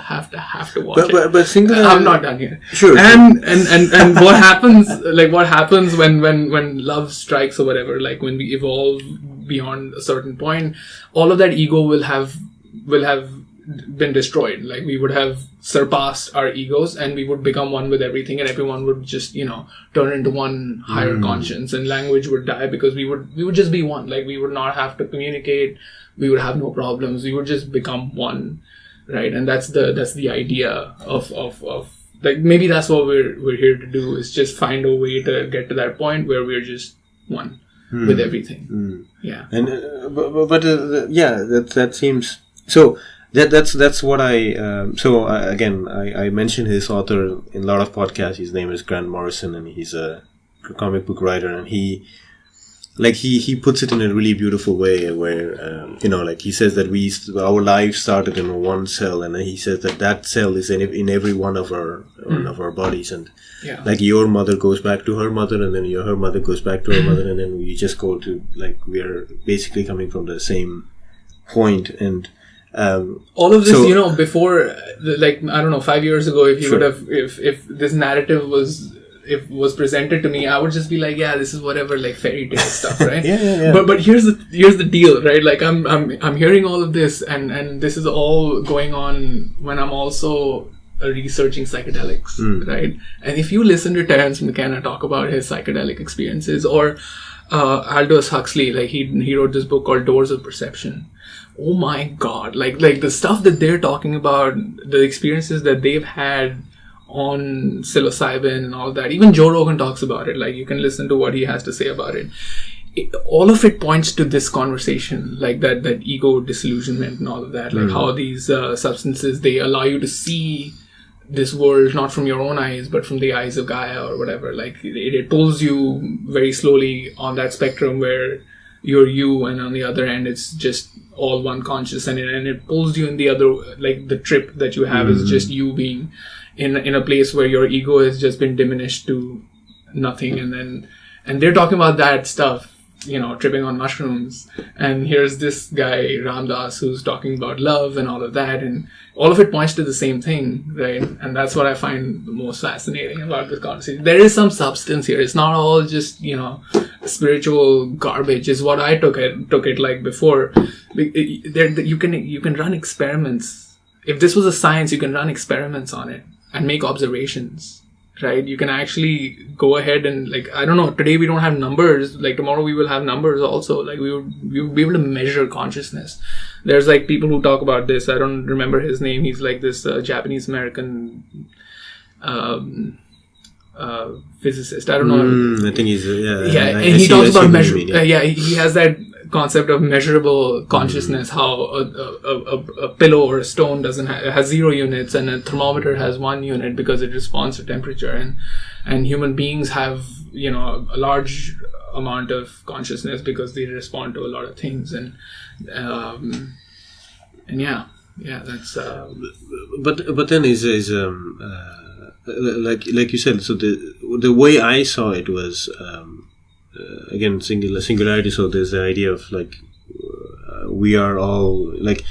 watch it. But I'm not done here. Sure. And what happens when love strikes or whatever, like when we evolve beyond a certain point, all of that ego will have been destroyed. Like, we would have surpassed our egos, and we would become one with everything, and everyone would just, turn into one higher conscience, and language would die, because we would just be one. Like, we would not have to communicate. We would have no problems. We would just become one, right? And that's the idea of like, maybe that's what we're here to do, is just find a way to get to that point where we're just one with everything. Yeah. And but that seems so. That's what I again I mentioned his author in a lot of podcasts. His name is Grant Morrison, and he's a comic book writer, and he puts it in a really beautiful way, where like, he says that our lives started in one cell, and he says that cell is in every one of our bodies, and like, your mother goes back to her mother, and then her mother goes back to her mother, and then we just go to, like, we are basically coming from the same point. And all of this, before, like, I don't know, 5 years ago, if you would have, if this narrative was presented to me, I would just be like, yeah, this is whatever, like, fairy tale stuff, right? yeah. But here's the deal, right? Like, I'm hearing all of this, and this is all going on when I'm also researching psychedelics, right? And if you listen to Terence McKenna talk about his psychedelic experiences, or Aldous Huxley, like, he wrote this book called Doors of Perception. Oh my God! Like the stuff that they're talking about, the experiences that they've had on psilocybin and all that. Even Joe Rogan talks about it. Like, you can listen to what he has to say about it. All of it points to this conversation, like that ego disillusionment and all of that. Like, how these substances, they allow you to see this world not from your own eyes, but from the eyes of Gaia or whatever. Like, it pulls you very slowly on that spectrum where you're you, and on the other end it's just all one conscious, and it pulls you in the other, like, the trip that you have is just you being in a place where your ego has just been diminished to nothing. And they're talking about that stuff, tripping on mushrooms, and here's this guy Ram Dass who's talking about love and all of that, and all of it points to the same thing, right? And that's what I find the most fascinating about this conversation. There is some substance here. It's not all just spiritual garbage, is what I took it like before. You can run experiments. If this was a science, you can run experiments on it and make observations, right? You can actually go ahead and, like, I don't know, today we don't have numbers, like, tomorrow we will have numbers also. Like, we would be able to measure consciousness. There's, like, people who talk about this. I don't remember his name. He's like this Japanese American physicist. I don't know. I think he's and he talks about measure. He has that concept of measurable consciousness. How a pillow or a stone has 0 units, and a thermometer has 1 unit because it responds to temperature, and human beings have a large amount of consciousness because they respond to a lot of things, and that's. But then is like you said. So the way I saw it was again singularity. So there's the idea of, like, we are all, like,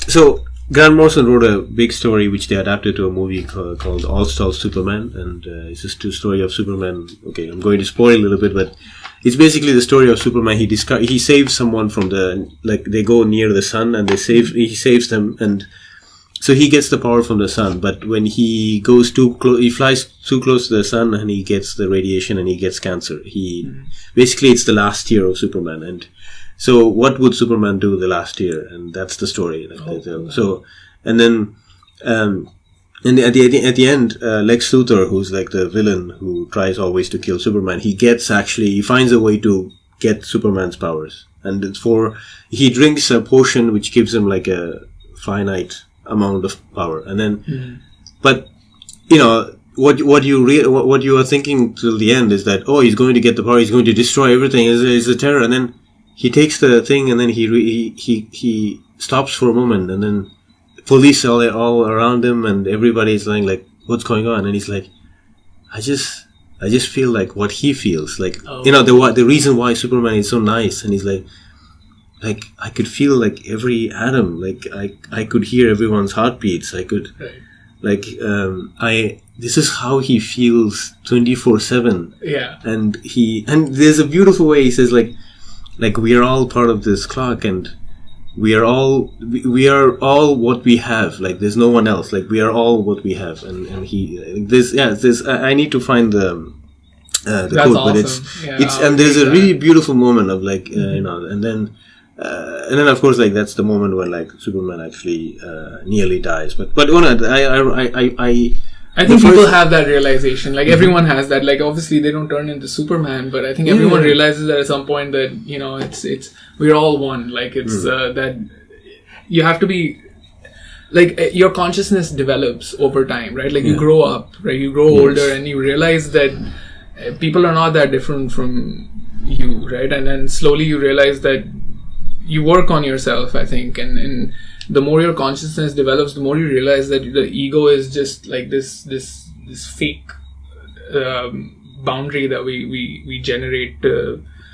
so Grant Morrison wrote a big story which they adapted to a movie called All Star Superman, and it's just a story of Superman. Okay, I'm going to spoil a little bit, but it's basically the story of Superman. He saves someone from they go near the sun, and he saves them, and so he gets the power from the sun. But when he goes he flies too close to the sun, and he gets the radiation, and he gets cancer. Basically, it's the last year of Superman, and so what would Superman do the last year? And that's the story. So, and then, and at the end, Lex Luthor, who's like the villain who tries always to kill Superman, he finds a way to get Superman's powers, and he drinks a potion which gives him like a finite amount of power, and then, but what you are thinking till the end is that, oh, he's going to get the power, he's going to destroy everything, is a terror, and then he takes the thing, and then he stops for a moment, and then police all around him, and everybody's like, what's going on? And he's like, I just feel like what he feels, like, the reason why Superman is so nice, and he's like I could feel like every atom, like I could hear everyone's heartbeats, I could, this is how he feels 24/7. Yeah. And there's a beautiful way he says, like like we are all part of this clock, and we are all what we have. Like there's no one else. Like we are all what we have. And I need to find the quote, awesome. But it's and there's a really beautiful moment of like and then of course like that's the moment when like Superman actually nearly dies. But I think people have that realization. Like everyone has that. Like obviously they don't turn into Superman, but I think everyone realizes that at some point that it's we're all one. Like it's that you have to be like your consciousness develops over time, right? Like you grow up, right? You grow older, and you realize that people are not that different from you, right? And then slowly you realize that you work on yourself, I think, and the more your consciousness develops, the more you realize that the ego is just like this fake boundary that we generate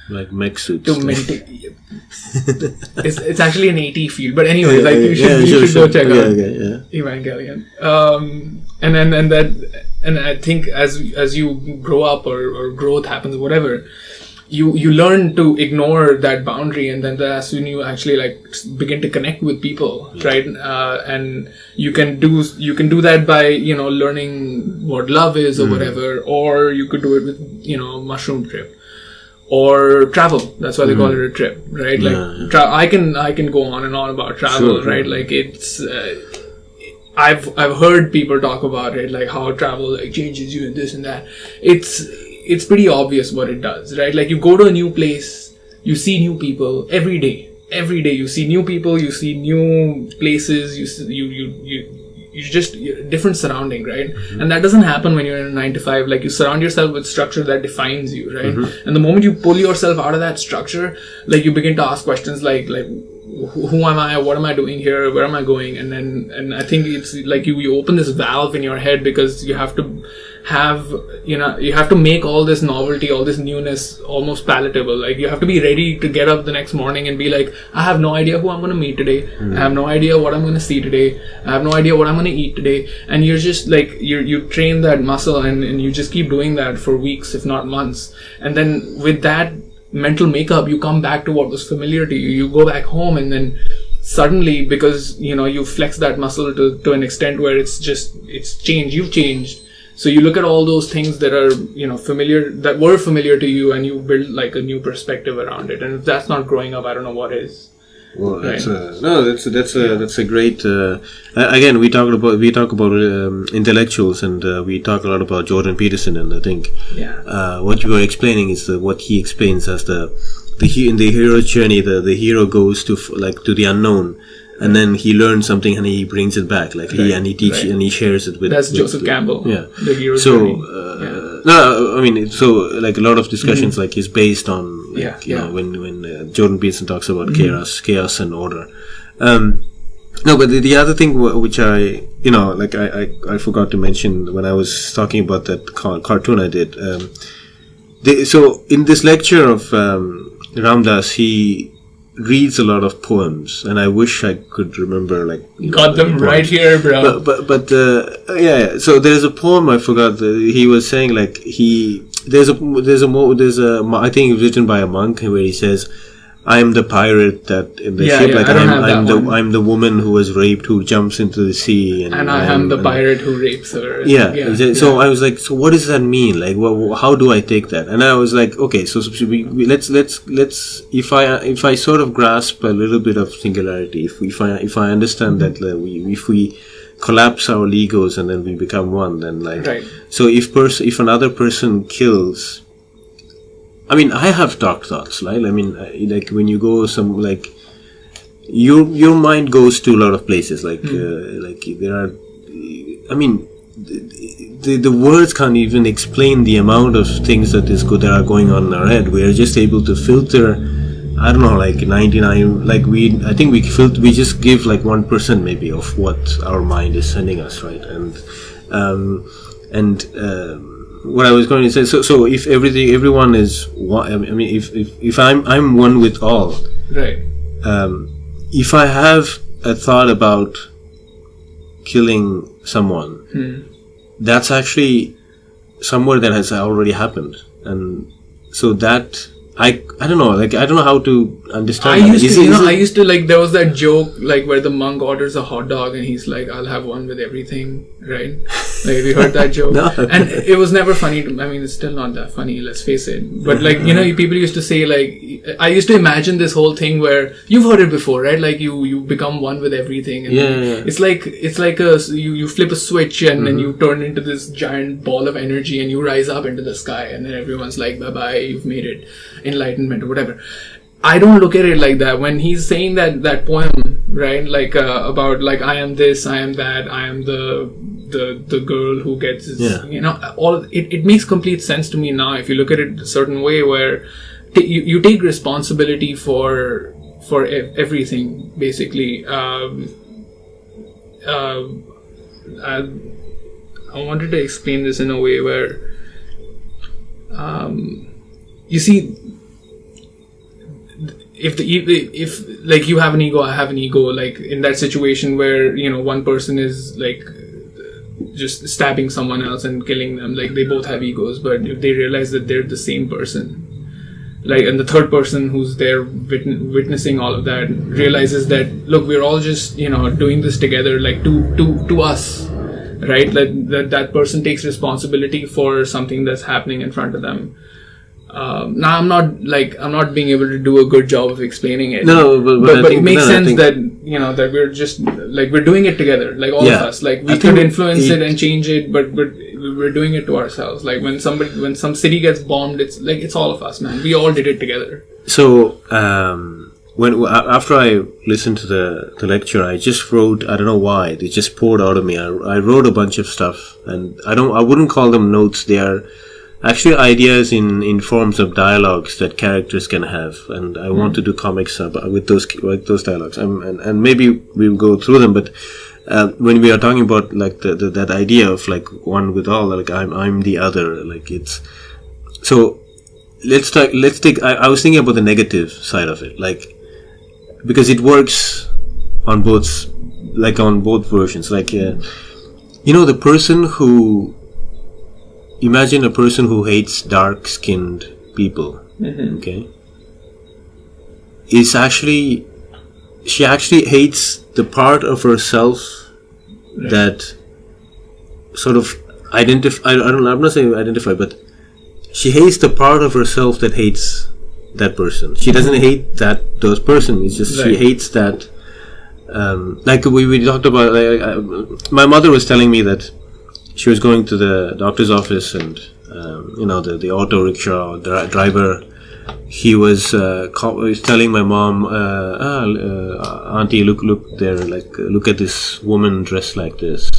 like mech suits. To maintain. It's actually an AT field, but anyway, like you should go check out Evangelion. And I think as you grow up or growth happens, whatever. You learn to ignore that boundary, and then that's when you actually like begin to connect with people, right? And you can do that by learning what love is or whatever, or you could do it with mushroom trip or travel. That's why they call it a trip, right? Like I can go on and on about travel, right? Like it's. I've heard people talk about it, like how travel like changes you and this and that. It's pretty obvious what it does, right? Like you go to a new place, you see new people every day. Every day you see new people, you see new places, you just different surrounding, right? And that doesn't happen when you're in a 9-to-5. Like you surround yourself with structure that defines you, right? And the moment you pull yourself out of that structure, like you begin to ask questions like who am I? What am I doing here? Where am I going? And I think it's like you open this valve in your head because you have to have you have to make all this novelty, all this newness almost palatable. Like you have to be ready to get up the next morning and be like, I have no idea who I'm going to meet today. I have no idea what I'm going to see today. I have no idea what I'm going to eat today. And you're just like you train that muscle and you just keep doing that for weeks, if not months. And then with that mental makeup, you come back to what was familiar to you. You go back home, and then suddenly, because you flex that muscle to an extent where it's changed. You've changed. So you look at all those things that are familiar, that were familiar to you, and you build like a new perspective around it. And if that's not growing up, I don't know what is. Well, that's a great. Again, we talk about intellectuals, and we talk a lot about Jordan Peterson, and I think what you were explaining is what he explains as in the hero's journey, the hero goes to the unknown. And then he learns something and he brings it back, like he teaches and he shares it with. That's Joseph Campbell. Yeah. The hero's journey. No, I mean, so like a lot of discussions like is based on when Jordan Peterson talks about chaos and order. No, but the other thing which I forgot to mention when I was talking about that cartoon I did. So in this lecture of Ramdas, he reads a lot of poems, and I wish I could remember got them right here, bro. But so there's a poem I forgot. He was saying I think it's written by a monk where he says, I am the pirate that in the ship. I'm the woman who was raped, who jumps into the sea, and I am the pirate who rapes her. So I was like, so what does that mean? Like, how do I take that? And I was like, okay, so let's if I sort of grasp a little bit of singularity, if I understand that if we collapse our egos and then we become one, then so if another person kills. I mean, I have dark thoughts, right? I mean, like when you go your mind goes to a lot of places. Like there are, I mean, the words can't even explain the amount of things that are going on in our head. We are just able to filter. I don't know, like 99. Like we just give like 1% maybe of what our mind is sending us, right? What I was going to say, so if everyone is one, I mean, if I'm one with all, right? If I have a thought about killing someone, that's actually somewhere that has already happened, and so that I don't know, like I don't know how to understand. I used to like, there was that joke like where the monk orders a hot dog and he's like, I'll have one with everything, right? Like, have you heard that joke? No. And it was never funny it's still not that funny, let's face it. But like, people used to say like, I used to imagine this whole thing where you've heard it before, right? Like you become one with everything, and it's like you flip a switch and then you turn into this giant ball of energy and you rise up into the sky, and then everyone's like, bye bye, you've made it, enlightenment or whatever. I don't look at it like that. When he's saying that poem, right, like about like, I am this, I am that, I am the girl who gets all it makes complete sense to me now if you look at it a certain way, where you take responsibility for everything basically. I wanted to explain this in a way where you see, if like you have an ego, I have an ego, like in that situation where one person is like just stabbing someone else and killing them, like they both have egos, but if they realize that they're the same person, like, and the third person who's there witnessing all of that realizes that, look, we're all just doing this together, like to us, right? That person takes responsibility for something that's happening in front of them. Now I'm not being able to do a good job of explaining it. No, but it makes sense that that we're just like, we're doing it together, like all of us. Like we could influence it and change it, but we're doing it to ourselves. Like when some city gets bombed, it's like, it's all of us, man. We all did it together. So after I listened to the lecture, I just wrote. I don't know why, it just poured out of me. I wrote a bunch of stuff, and I wouldn't call them notes. They are actually ideas in forms of dialogues that characters can have, and I want to do comics with those dialogues, and maybe we'll go through them. But when we are talking about like that idea of like one with all, like I'm the other, like it's so. Let's take. I was thinking about the negative side of it, like, because it works on both versions. Like, the person who. Imagine a person who hates dark-skinned people. Okay, she actually hates the part of herself that sort of identify. I'm not saying identify, but she hates the part of herself that hates that person. She doesn't hate those person. It's just she hates that. Like we talked about. My mother was telling me that she was going to the doctor's office, and the auto rickshaw driver, he was telling my mom, auntie, look there, like look at this woman dressed like this.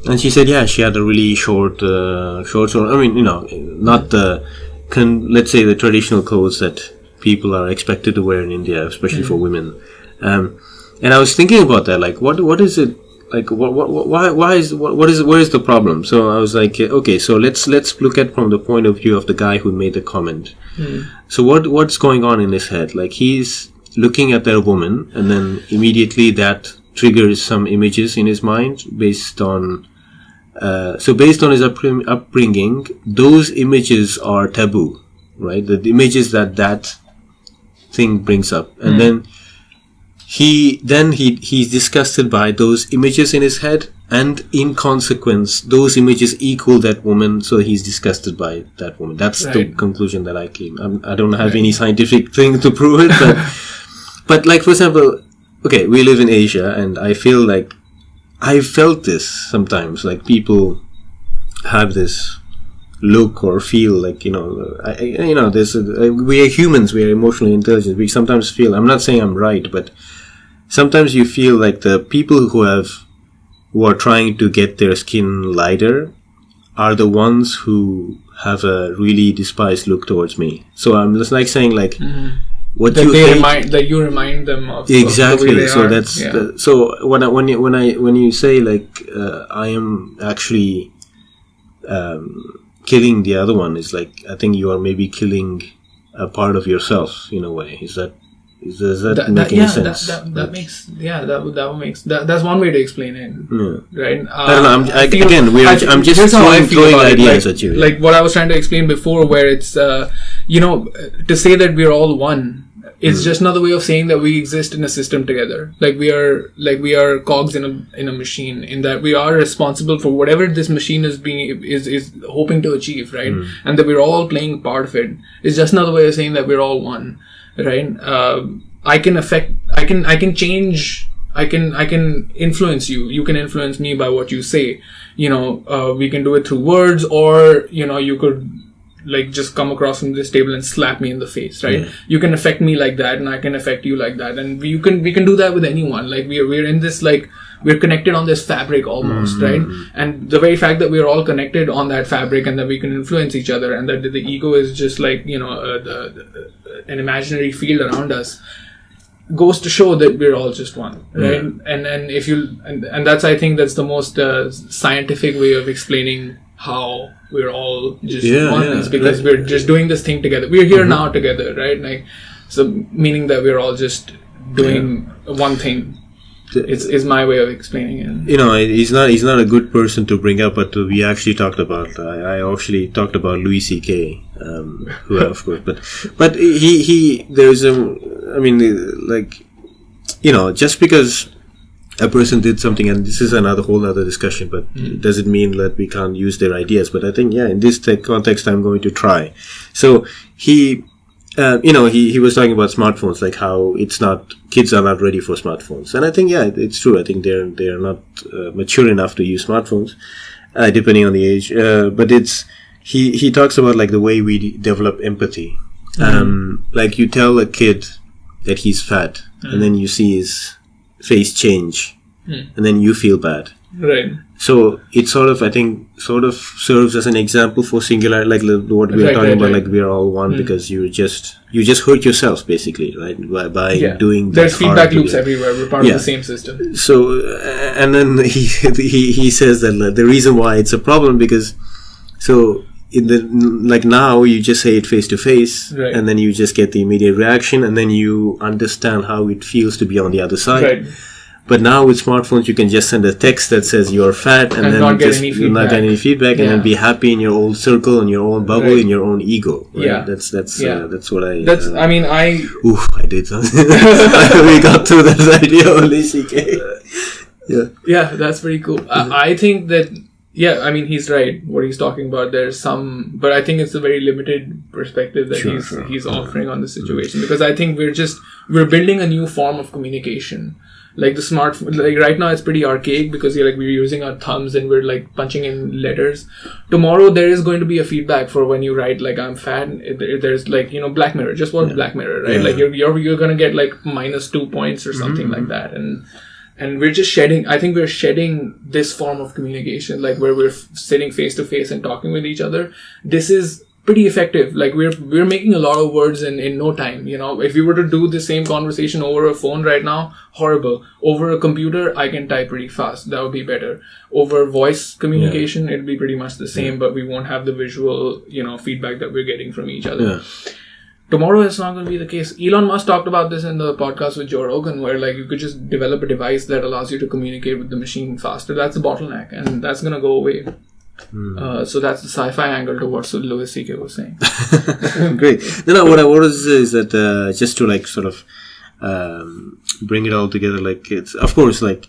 And she said, yeah, she had a really short. I mean, not the let's say the traditional clothes that people are expected to wear in India, especially for women. And I was thinking about that, like what is it? Like where is the problem? So I was like, okay, so let's look at from the point of view of the guy who made the comment. So what's going on in his head? Like, he's looking at that woman, and then immediately that triggers some images in his mind based on his upbringing. Those images are taboo, right? The images that thing brings up, and then he's disgusted by those images in his head, and in consequence those images equal that woman, so he's disgusted by that woman. That's the conclusion that I came. I don't have any scientific thing to prove it, but like, for example, okay, we live in Asia, and I feel like I felt this sometimes, like people have this look or feel like, this we are humans, we are emotionally intelligent, we sometimes feel, I'm not saying I'm right, but sometimes you feel like the people who are trying to get their skin lighter are the ones who have a really despised look towards me. So I'm just like saying, like, what that you remind them of exactly. Of the way they So are. that's so when you say like I am actually killing the other one, is like, I think you are maybe killing a part of yourself in a way. Does that make any sense? That makes that's one way to explain it, right? I don't know. I'm just throwing ideas at you. Like what I was trying to explain before, where it's to say that we're all one. It's just another way of saying that we exist in a system together. Like we are cogs in a machine, in that we are responsible for whatever this machine is hoping to achieve, right? And that we're all playing a part of it. It's just another way of saying that we're all one, right? I can change. I can influence you. You can influence me by what you say. We can do it through words, or you could like just come across from this table and slap me in the face, right? Yeah. You can affect me like that, and I can affect you like that, and we can do that with anyone. Like we're in this, like we're connected on this fabric almost, right? And the very fact that we're all connected on that fabric, and that we can influence each other, and that the ego is just like an imaginary field around us, goes to show that we're all just one, right? And if you and that's, I think that's the most scientific way of explaining how we're all just one. It's because we're just doing this thing together. We're here now together, right? Like, so meaning that we're all just doing one thing. Is my way of explaining it. He's not a good person to bring up, but we actually talked about. I actually talked about Louie CK, who of course, but he there's just because a person did something, and this is another whole other discussion, but it doesn't mean that we can't use their ideas. But I think, in this context, I'm going to try. So he was talking about smartphones, like how kids are not ready for smartphones. And I think, it's true. I think they're not mature enough to use smartphones, depending on the age. But he talks about like the way we develop empathy. Like you tell a kid that he's fat, and then you see his face change, and then you feel bad. Right. So it sort of serves as an example for singular, like what we are talking about, like we are all one, because you just hurt yourself basically, right? By doing. There's feedback loops everywhere. We're part of the same system. So, and then he says that the reason why it's a problem because now you just say it face to face, and then you just get the immediate reaction, and then you understand how it feels to be on the other side. Right. But now with smartphones, you can just send a text that says you're fat, and then not get any feedback, and then be happy in your own circle, in your own bubble, in your own ego. Right? Yeah, that's what I. I did something. We got through that idea of Louie CK. Yeah, that's pretty cool. I think that. Yeah, I mean, he's right. What he's talking about, there's some, but I think it's a very limited perspective that he's offering on the situation, because I think we're building a new form of communication. Like like right now it's pretty archaic because we're using our thumbs and we're like punching in letters. Tomorrow there is going to be a feedback for when you write like I'm fat. There's like Black Mirror. Just watch Black Mirror, right? Like you're gonna get like -2 points or something like that, and we're just shedding. I think we're shedding this form of communication, like where we're sitting face to face and talking with each other. This is pretty effective. Like we're making a lot of words in no time. If we were to do the same conversation over a phone right now, horrible. Over a computer, I can type pretty fast. That would be better. Over voice communication, it'd be pretty much the same, but we won't have the visual, feedback that we're getting from each other. Yeah. Tomorrow it's not going to be the case. Elon Musk talked about this in the podcast with Joe Rogan, where like you could just develop a device that allows you to communicate with the machine faster. That's the bottleneck, and that's going to go away. So that's the sci-fi angle to what Louie CK was saying. Great. What I want to say is that just to like sort of bring it all together, like it's of course like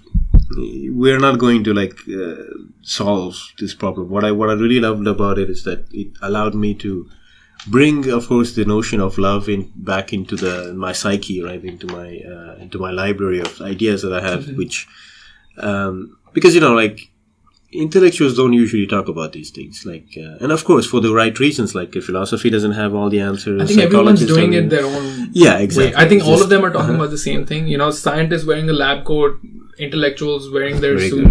we're not going to like solve this problem. What I really loved about it is that it allowed me to bring, of course, the notion of love back into my psyche, right, into my library of ideas that I have, which because like intellectuals don't usually talk about these things, like and of course for the right reasons. Like philosophy doesn't have all the answers. I think everyone's doing it their own exactly way. I think all of them are talking about the same thing. Scientists wearing the lab coat, intellectuals wearing their suit,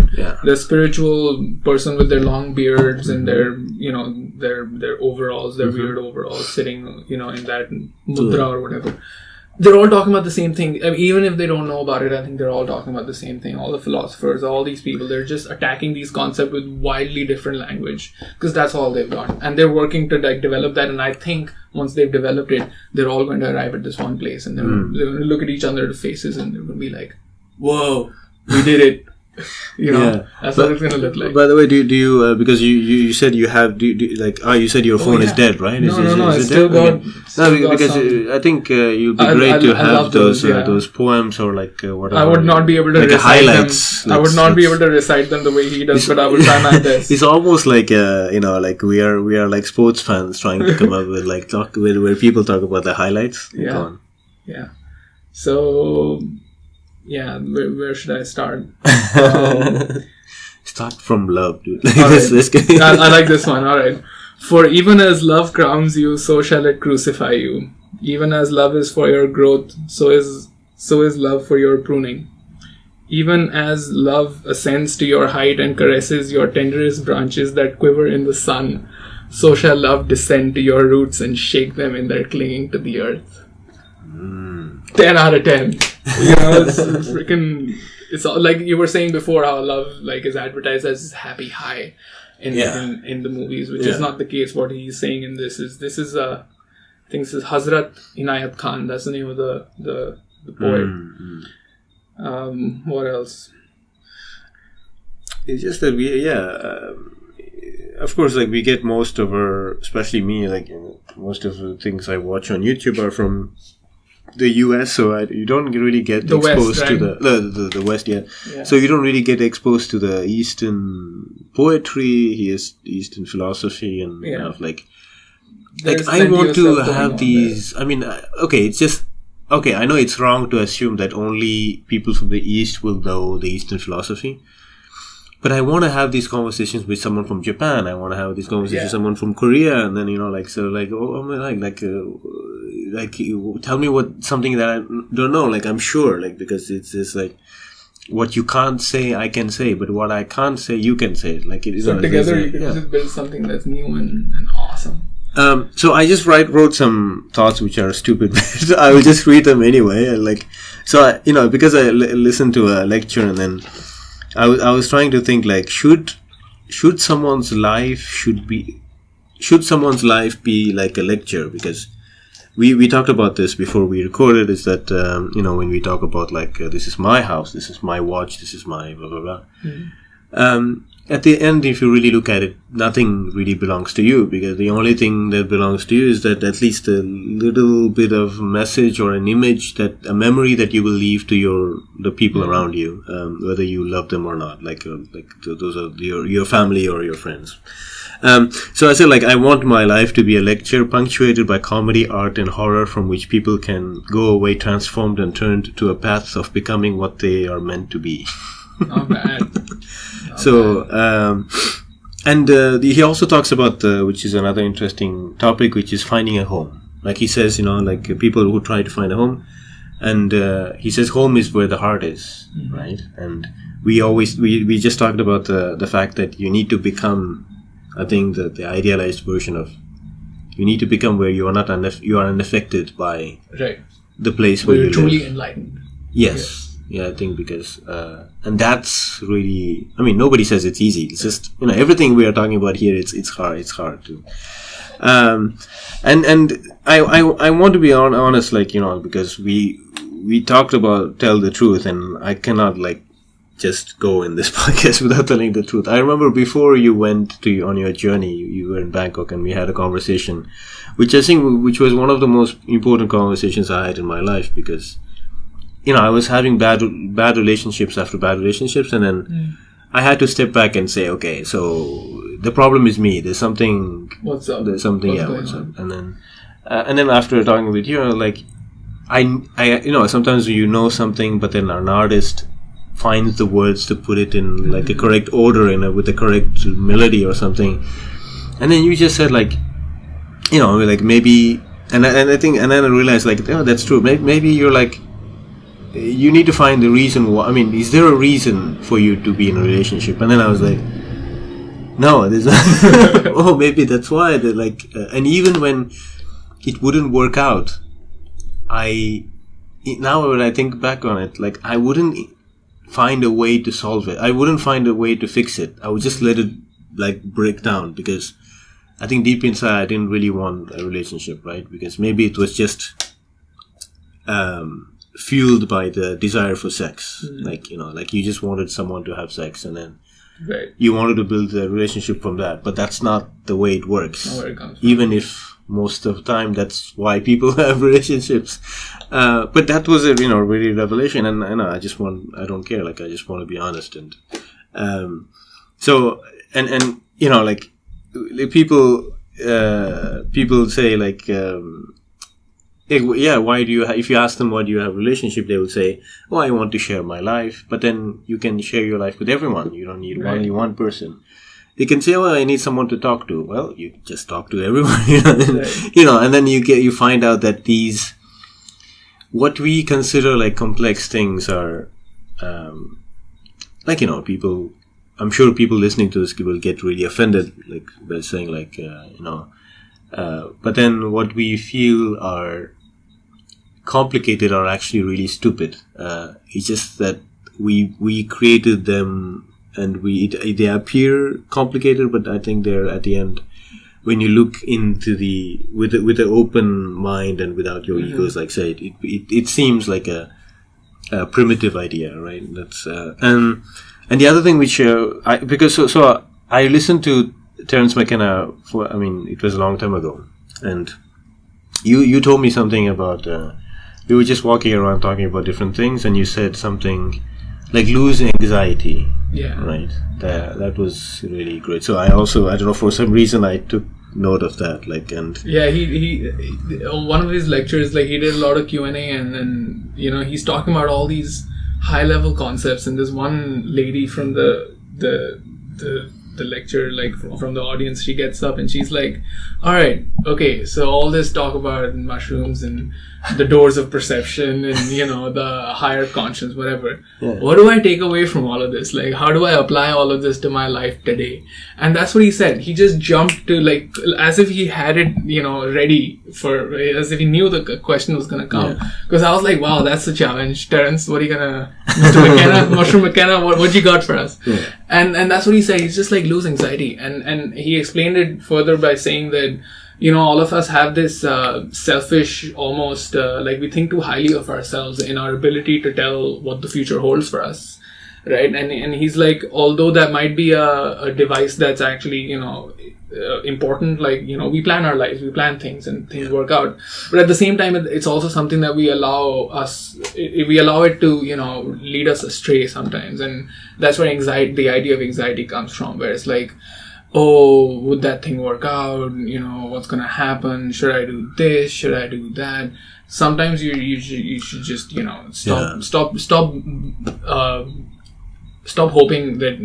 the spiritual person with their long beards and their their overalls, their weird overalls, sitting in that mudra or whatever. They're all talking about the same thing. I mean, even if they don't know about it, I think they're all talking about the same thing. All the philosophers, all these people, they're just attacking these concepts with wildly different language because that's all they've got. And they're working to like develop that. And I think once they've developed it, they're all going to arrive at this one place. And they're going to look at each other's faces and they're going to be like, whoa, we did it. That's what it's going to look like. By the way, do you because you said you have you said your phone is dead, right? No, is it's still got. Because I think you'd be great to have those poems or whatever. I would not be able to recite highlights. them. I would not be able to recite them the way he does, but I would try my best. It's almost like we are like sports fans trying to come up with where people talk about the highlights. Yeah. Yeah. So. Yeah, where should I start? Start from love, dude. I like this one. All right. For even as love crowns you, so shall it crucify you. Even as love is for your growth, so is love for your pruning. Even as love ascends to your height and caresses your tenderest branches that quiver in the sun, so shall love descend to your roots and shake them in their clinging to the earth. 10 out of 10. It's freaking. It's all, like you were saying before, how love is advertised as this happy high in the movies, which is not the case. What he's saying in this is I think this is Hazrat Inayat Khan. That's the name of the poet. What else? It's just that of course, we get most of our, especially me, most of the things I watch on YouTube are from the US, so you don't really get the exposed West, to right? the West, So you don't really get exposed to the Eastern poetry, Eastern philosophy, and I want to have these. I mean, it's just I know it's wrong to assume that only people from the East will know the Eastern philosophy. But I want to have these conversations with someone from Japan. I want to have these conversations with someone from Korea, and then tell me something that I don't know. I'm sure, because it's just what you can't say, I can say, but what I can't say, you can say. So together you can just build something that's new and awesome. So I just wrote some thoughts which are stupid. I will just read them anyway. Because I listened to a lecture and then. I was trying to think should someone's life be like a lecture, because we talked about this before we recorded, is that when we talk about this is my house, this is my watch, this is my blah blah blah. At the end, if you really look at it, nothing really belongs to you, because the only thing that belongs to you is that at least a little bit of message or an image, a memory that you will leave to the people around you, whether you love them or not, those are your family or your friends. So I said, I want my life to be a lecture punctuated by comedy, art, and horror, from which people can go away transformed and turned to a path of becoming what they are meant to be. Not bad. He also talks about which is another interesting topic, which is finding a home. He says, people who try to find a home, and he says home is where the heart is, right? And we just talked about the fact that you need to become, I think, the idealized version of, you need to become where you are you are unaffected by the place where you're truly enlightened. Yes. Yeah, I think because, and that's really, nobody says it's easy. It's just, everything we are talking about here, it's hard to, and I want to be honest, because we talked about tell the truth, and I cannot just go in this podcast without telling the truth. I remember before you went on your journey, you were in Bangkok, and we had a conversation, which I think, which was one of the most important conversations I had in my life, because I was having bad relationships after bad relationships, and then I had to step back and say, okay, so the problem is me. There's something. What's up? There's something. What's up? And then after talking with you, I sometimes something, but then an artist finds the words to put it in a correct order with the correct melody or something, and then you just said maybe, and then I realized that's true. Maybe you're you need to find the reason why. Is there a reason for you to be in a relationship? And then I was no, there's oh, maybe that's why. And even when it wouldn't work out, now when I think back on it, I wouldn't find a way to solve it. I wouldn't find a way to fix it. I would just let it break down, because I think deep inside I didn't really want a relationship, right? Because maybe it was just fueled by the desire for sex. Like, like you just wanted someone to have sex, and then you wanted to build a relationship from that. But that's not the way it works. Not where it comes from. Even if most of the time that's why people have relationships. But that was a, really revelation. And I don't care. Like, I just want to be honest. And, so, and, like people say like, why do you if you ask them why do you have a relationship, they will say, oh, I want to share my life. But then you can share your life with everyone. You don't need only one person. They can say, oh, I need someone to talk to. Well, you just talk to everyone. And then you find out that these, what we consider like complex things are, people, I'm sure people listening to this will get really offended, like by saying like, but then what we feel are complicated are actually really stupid. It's just that we created them, and they appear complicated, but I think they're at the end, when you look into with an open mind and without your egos, like say it seems like a primitive idea, right? That's and the other thing which I listened to Terence McKenna it was a long time ago, and you told me something about we were just walking around talking about different things, and you said something like losing anxiety. Yeah. Right. That was really great. So I don't know, for some reason I took note of that. Like, and yeah, he one of his lectures, like he did a lot of Q&A, and he's talking about all these high level concepts, and there's one lady from the lecture, like from the audience, she gets up and she's like, all right, okay, so all this talk about mushrooms and the doors of perception and the higher conscience, whatever, what do I take away from all of this? Like, how do I apply all of this to my life today? And that's what he said. He just jumped to, like, as if he had it ready for, as if he knew the question was gonna come. Because I was like, wow, that's a challenge. Terence, what are you gonna Mushroom McKenna, what you got for us? And that's what he said. He's just like, lose anxiety, and he explained it further by saying that all of us have this selfish, almost like we think too highly of ourselves in our ability to tell what the future holds for us, right? And he's like, although that might be a device that's actually important, like we plan our lives, we plan things, and things work out, but at the same time it's also something that we allow it to lead us astray sometimes. And that's where the idea of anxiety comes from, where it's like, oh, would that thing work out? What's gonna happen? Should I do this? Should I do that? Sometimes you should just stop hoping that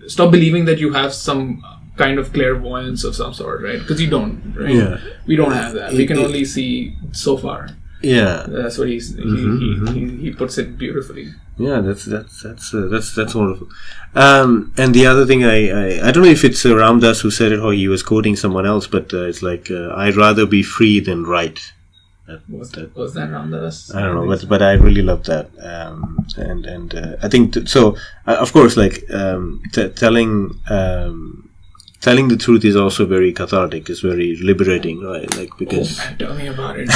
stop believing that you have some kind of clairvoyance of some sort, right? Because you don't, right? Yeah. We don't have that. We can only see so far. Yeah, that's what he puts it beautifully. Yeah, that's wonderful. And the other thing, I don't know if it's Ramdas who said it or he was quoting someone else, but it's like, I'd rather be free than right. Was that Ramdas? I don't know, but I really love that. And I think so. Of course, like telling the truth is also very cathartic. It's very liberating, right? Like, because tell me about it.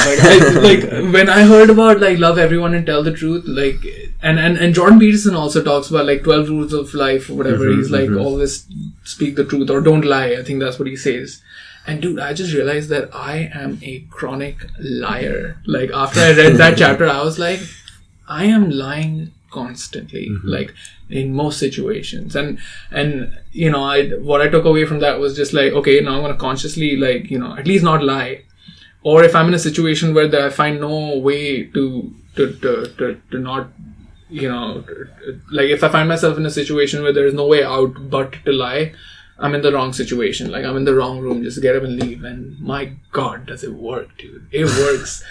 Like when I heard about like love everyone and tell the truth, like and Jordan Peterson also talks about like 12 rules of life or whatever. He's like, always speak the truth or don't lie. I think that's what he says. And dude, I just realized that I am a chronic liar. Like after I read that chapter, I was like, I am lying constantly, like in most situations. And what I took away from that was just like, okay, now I'm going to consciously like, at least not lie. Or if I'm in a situation where I find no way to not, like if I find myself in a situation where there is no way out but to lie, I'm in the wrong situation. Like I'm in the wrong room. Just get up and leave. And my God, does it work, dude? It works.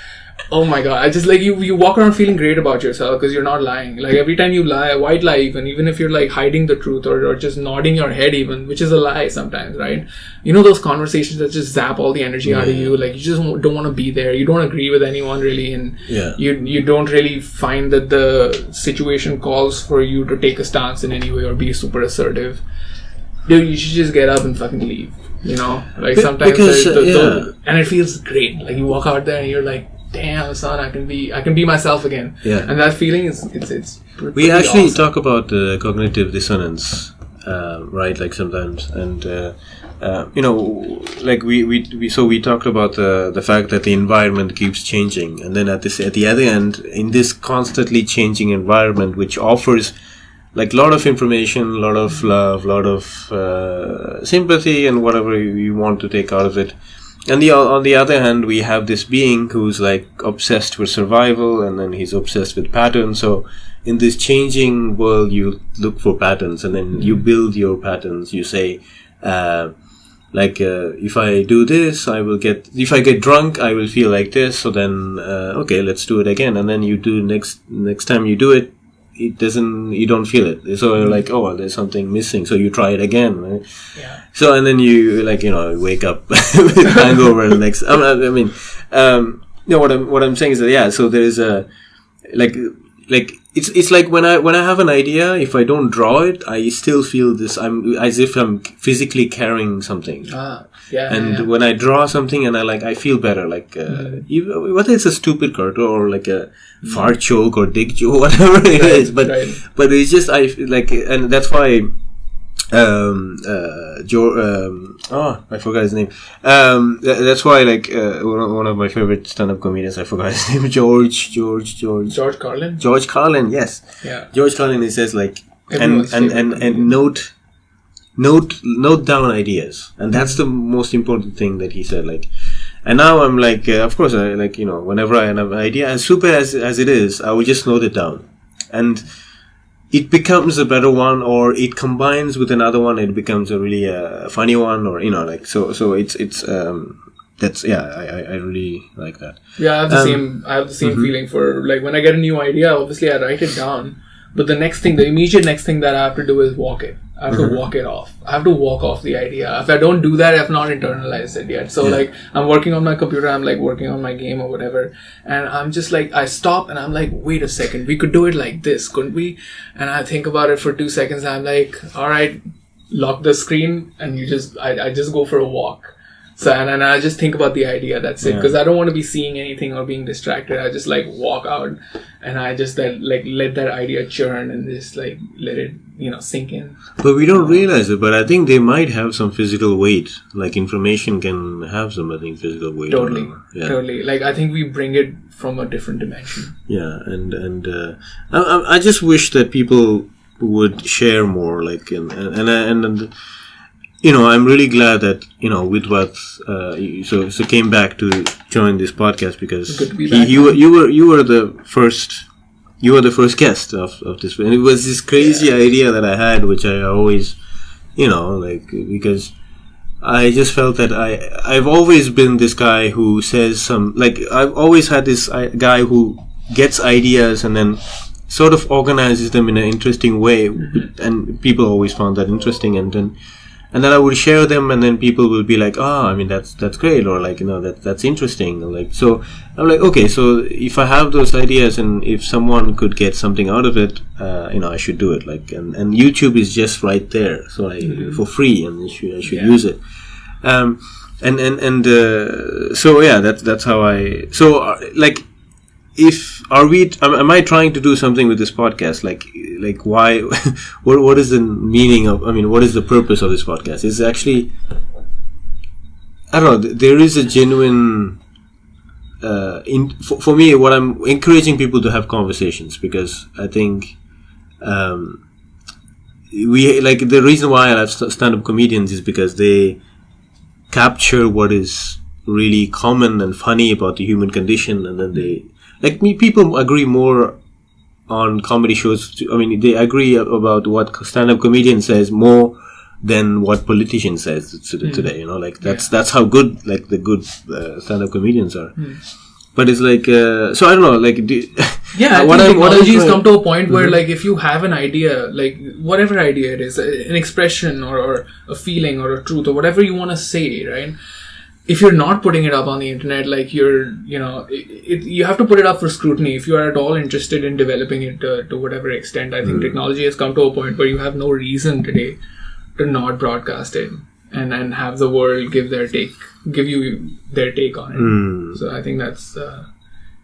Oh my God. I just like you walk around feeling great about yourself because you're not lying. Like every time you lie, a white lie even if you're like hiding the truth or just nodding your head even, which is a lie sometimes, right? Those conversations that just zap all the energy out of you. Like you just don't want to be there. You don't agree with anyone really. And you don't really find that the situation calls for you to take a stance in any way or be super assertive. Dude, you should just get up and fucking leave. Like sometimes and it feels great. Like you walk out there and you're like, damn son, I can be myself again. Yeah. And that feeling is it's we actually awesome. talk about cognitive dissonance, right? Like sometimes, and like we talked about the fact that the environment keeps changing, and then at the other end, in this constantly changing environment, which offers like a lot of information, a lot of love, a lot of sympathy, and whatever you want to take out of it. And on the other hand, we have this being who's like obsessed with survival, and then he's obsessed with patterns. So in this changing world, you look for patterns, and then you build your patterns. You say, if I do this, if I get drunk, I will feel like this. So then, okay, let's do it again. And then you do next time you do it, you don't feel it. So you're like, oh, there's something missing. So you try it again, right? Yeah. So, and then you wake up with hangover the next, what I'm saying is that, yeah, so there is a, it's like when I have an idea, if I don't draw it, I still feel this, as if I'm physically carrying something. When I draw something and I feel better, even, whether it's a stupid card or like a fart joke or dick joke, whatever it is, but it's just, and that's why, I forgot his name. That's why, one of my favorite stand-up comedians, I forgot his name, George Carlin. George Carlin, yes. Yeah. George Carlin, he says and note down ideas, and that's the most important thing that he said. And now I'm of course, whenever I have an idea, as super as it is, I will just note it down, and it becomes a better one, or it combines with another one. It becomes a really funny one, or so. It's that's I really like that. Yeah, I have the same feeling for when I get a new idea. Obviously, I write it down, but the immediate next thing that I have to do is walk it. I have to walk it off. I have to walk off the idea. If I don't do that, I've not internalized it yet. So I'm working on my computer, I'm working on my game or whatever, and I'm just I stop and I'm wait a second, we could do it like this, couldn't we? And I think about it for 2 seconds, and I'm all right, lock the screen, and I just go for a walk. So and I just think about the idea. That's it, because I don't want to be seeing anything or being distracted. I just walk out, and I just let that idea churn and just let it sink in. But we don't realize it. But I think they might have some physical weight. Information can have some, I think, physical weight. Totally. I think we bring it from a different dimension. Yeah, and I just wish that people would share more. I'm really glad that Vidhvat so came back to join this podcast, because you were the first guest of this, and it was this crazy idea that I had, which I always because I just felt that I've always been this guy who says I've always had this guy who gets ideas and then sort of organizes them in an interesting way, and people always found that interesting, and then I would share them, and then people will be that's great, or that's interesting. So I'm okay, so if I have those ideas, and if someone could get something out of it, I should do it. And YouTube is just right there, so for free, and I should use it. So yeah, that's how I. So am I trying to do something with this podcast? Why? what is the meaning of? What is the purpose of this podcast? It's actually, I don't know. There is a genuine. For me, what I'm encouraging people to have conversations, because I think, the reason why I have stand-up comedians is because they capture what is really common and funny about the human condition, and then they. People agree more on comedy shows. They agree about what stand-up comedian says more than what politician says today. That's how good the good stand-up comedians are. But it's so I don't know. I think technology has come to a point where if you have an idea, whatever idea it is, an expression or a feeling or a truth or whatever you want to say, right? If you're not putting it up on the internet, you have to put it up for scrutiny. If you are at all interested in developing it to whatever extent, I think technology has come to a point where you have no reason today to not broadcast it and have the world give you their take on it. So I think that's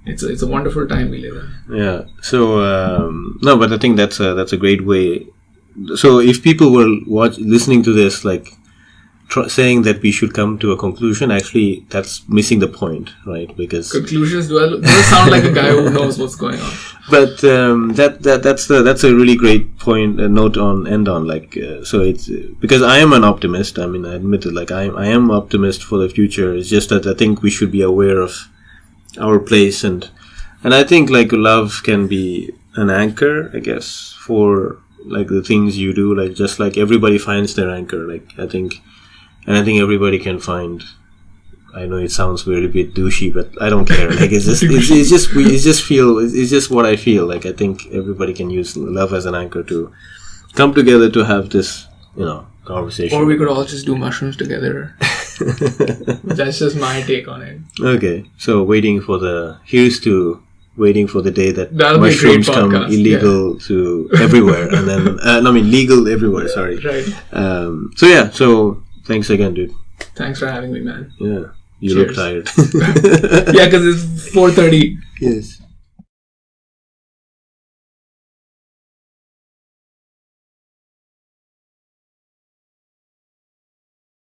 it's a wonderful time we live in. Yeah. So no, but I think that's a great way. So if people were listening to this, like saying that we should come to a conclusion, actually, that's missing the point, right? Because conclusions do sound like a guy who knows what's going on. But that's a really great point. Note on end on like so it's because I am an optimist. I mean, I admit it. Like I am optimist for the future. It's just that I think we should be aware of our place and I think like love can be an anchor, I guess, for like the things you do. Like just like everybody finds their anchor. Like I think everybody can find. I know it sounds very bit douchey, but I don't care. Like it's just what I feel. Like I think everybody can use love as an anchor to come together to have this, conversation. Or we could all just do mushrooms together. That's just my take on it. Okay, so waiting for the day that mushrooms come illegal to everywhere, and then legal everywhere. Sorry. Right. So thanks again, dude. Thanks for having me, man. Yeah. You Cheers. look tired. Yeah, because it's 4:30. Yes.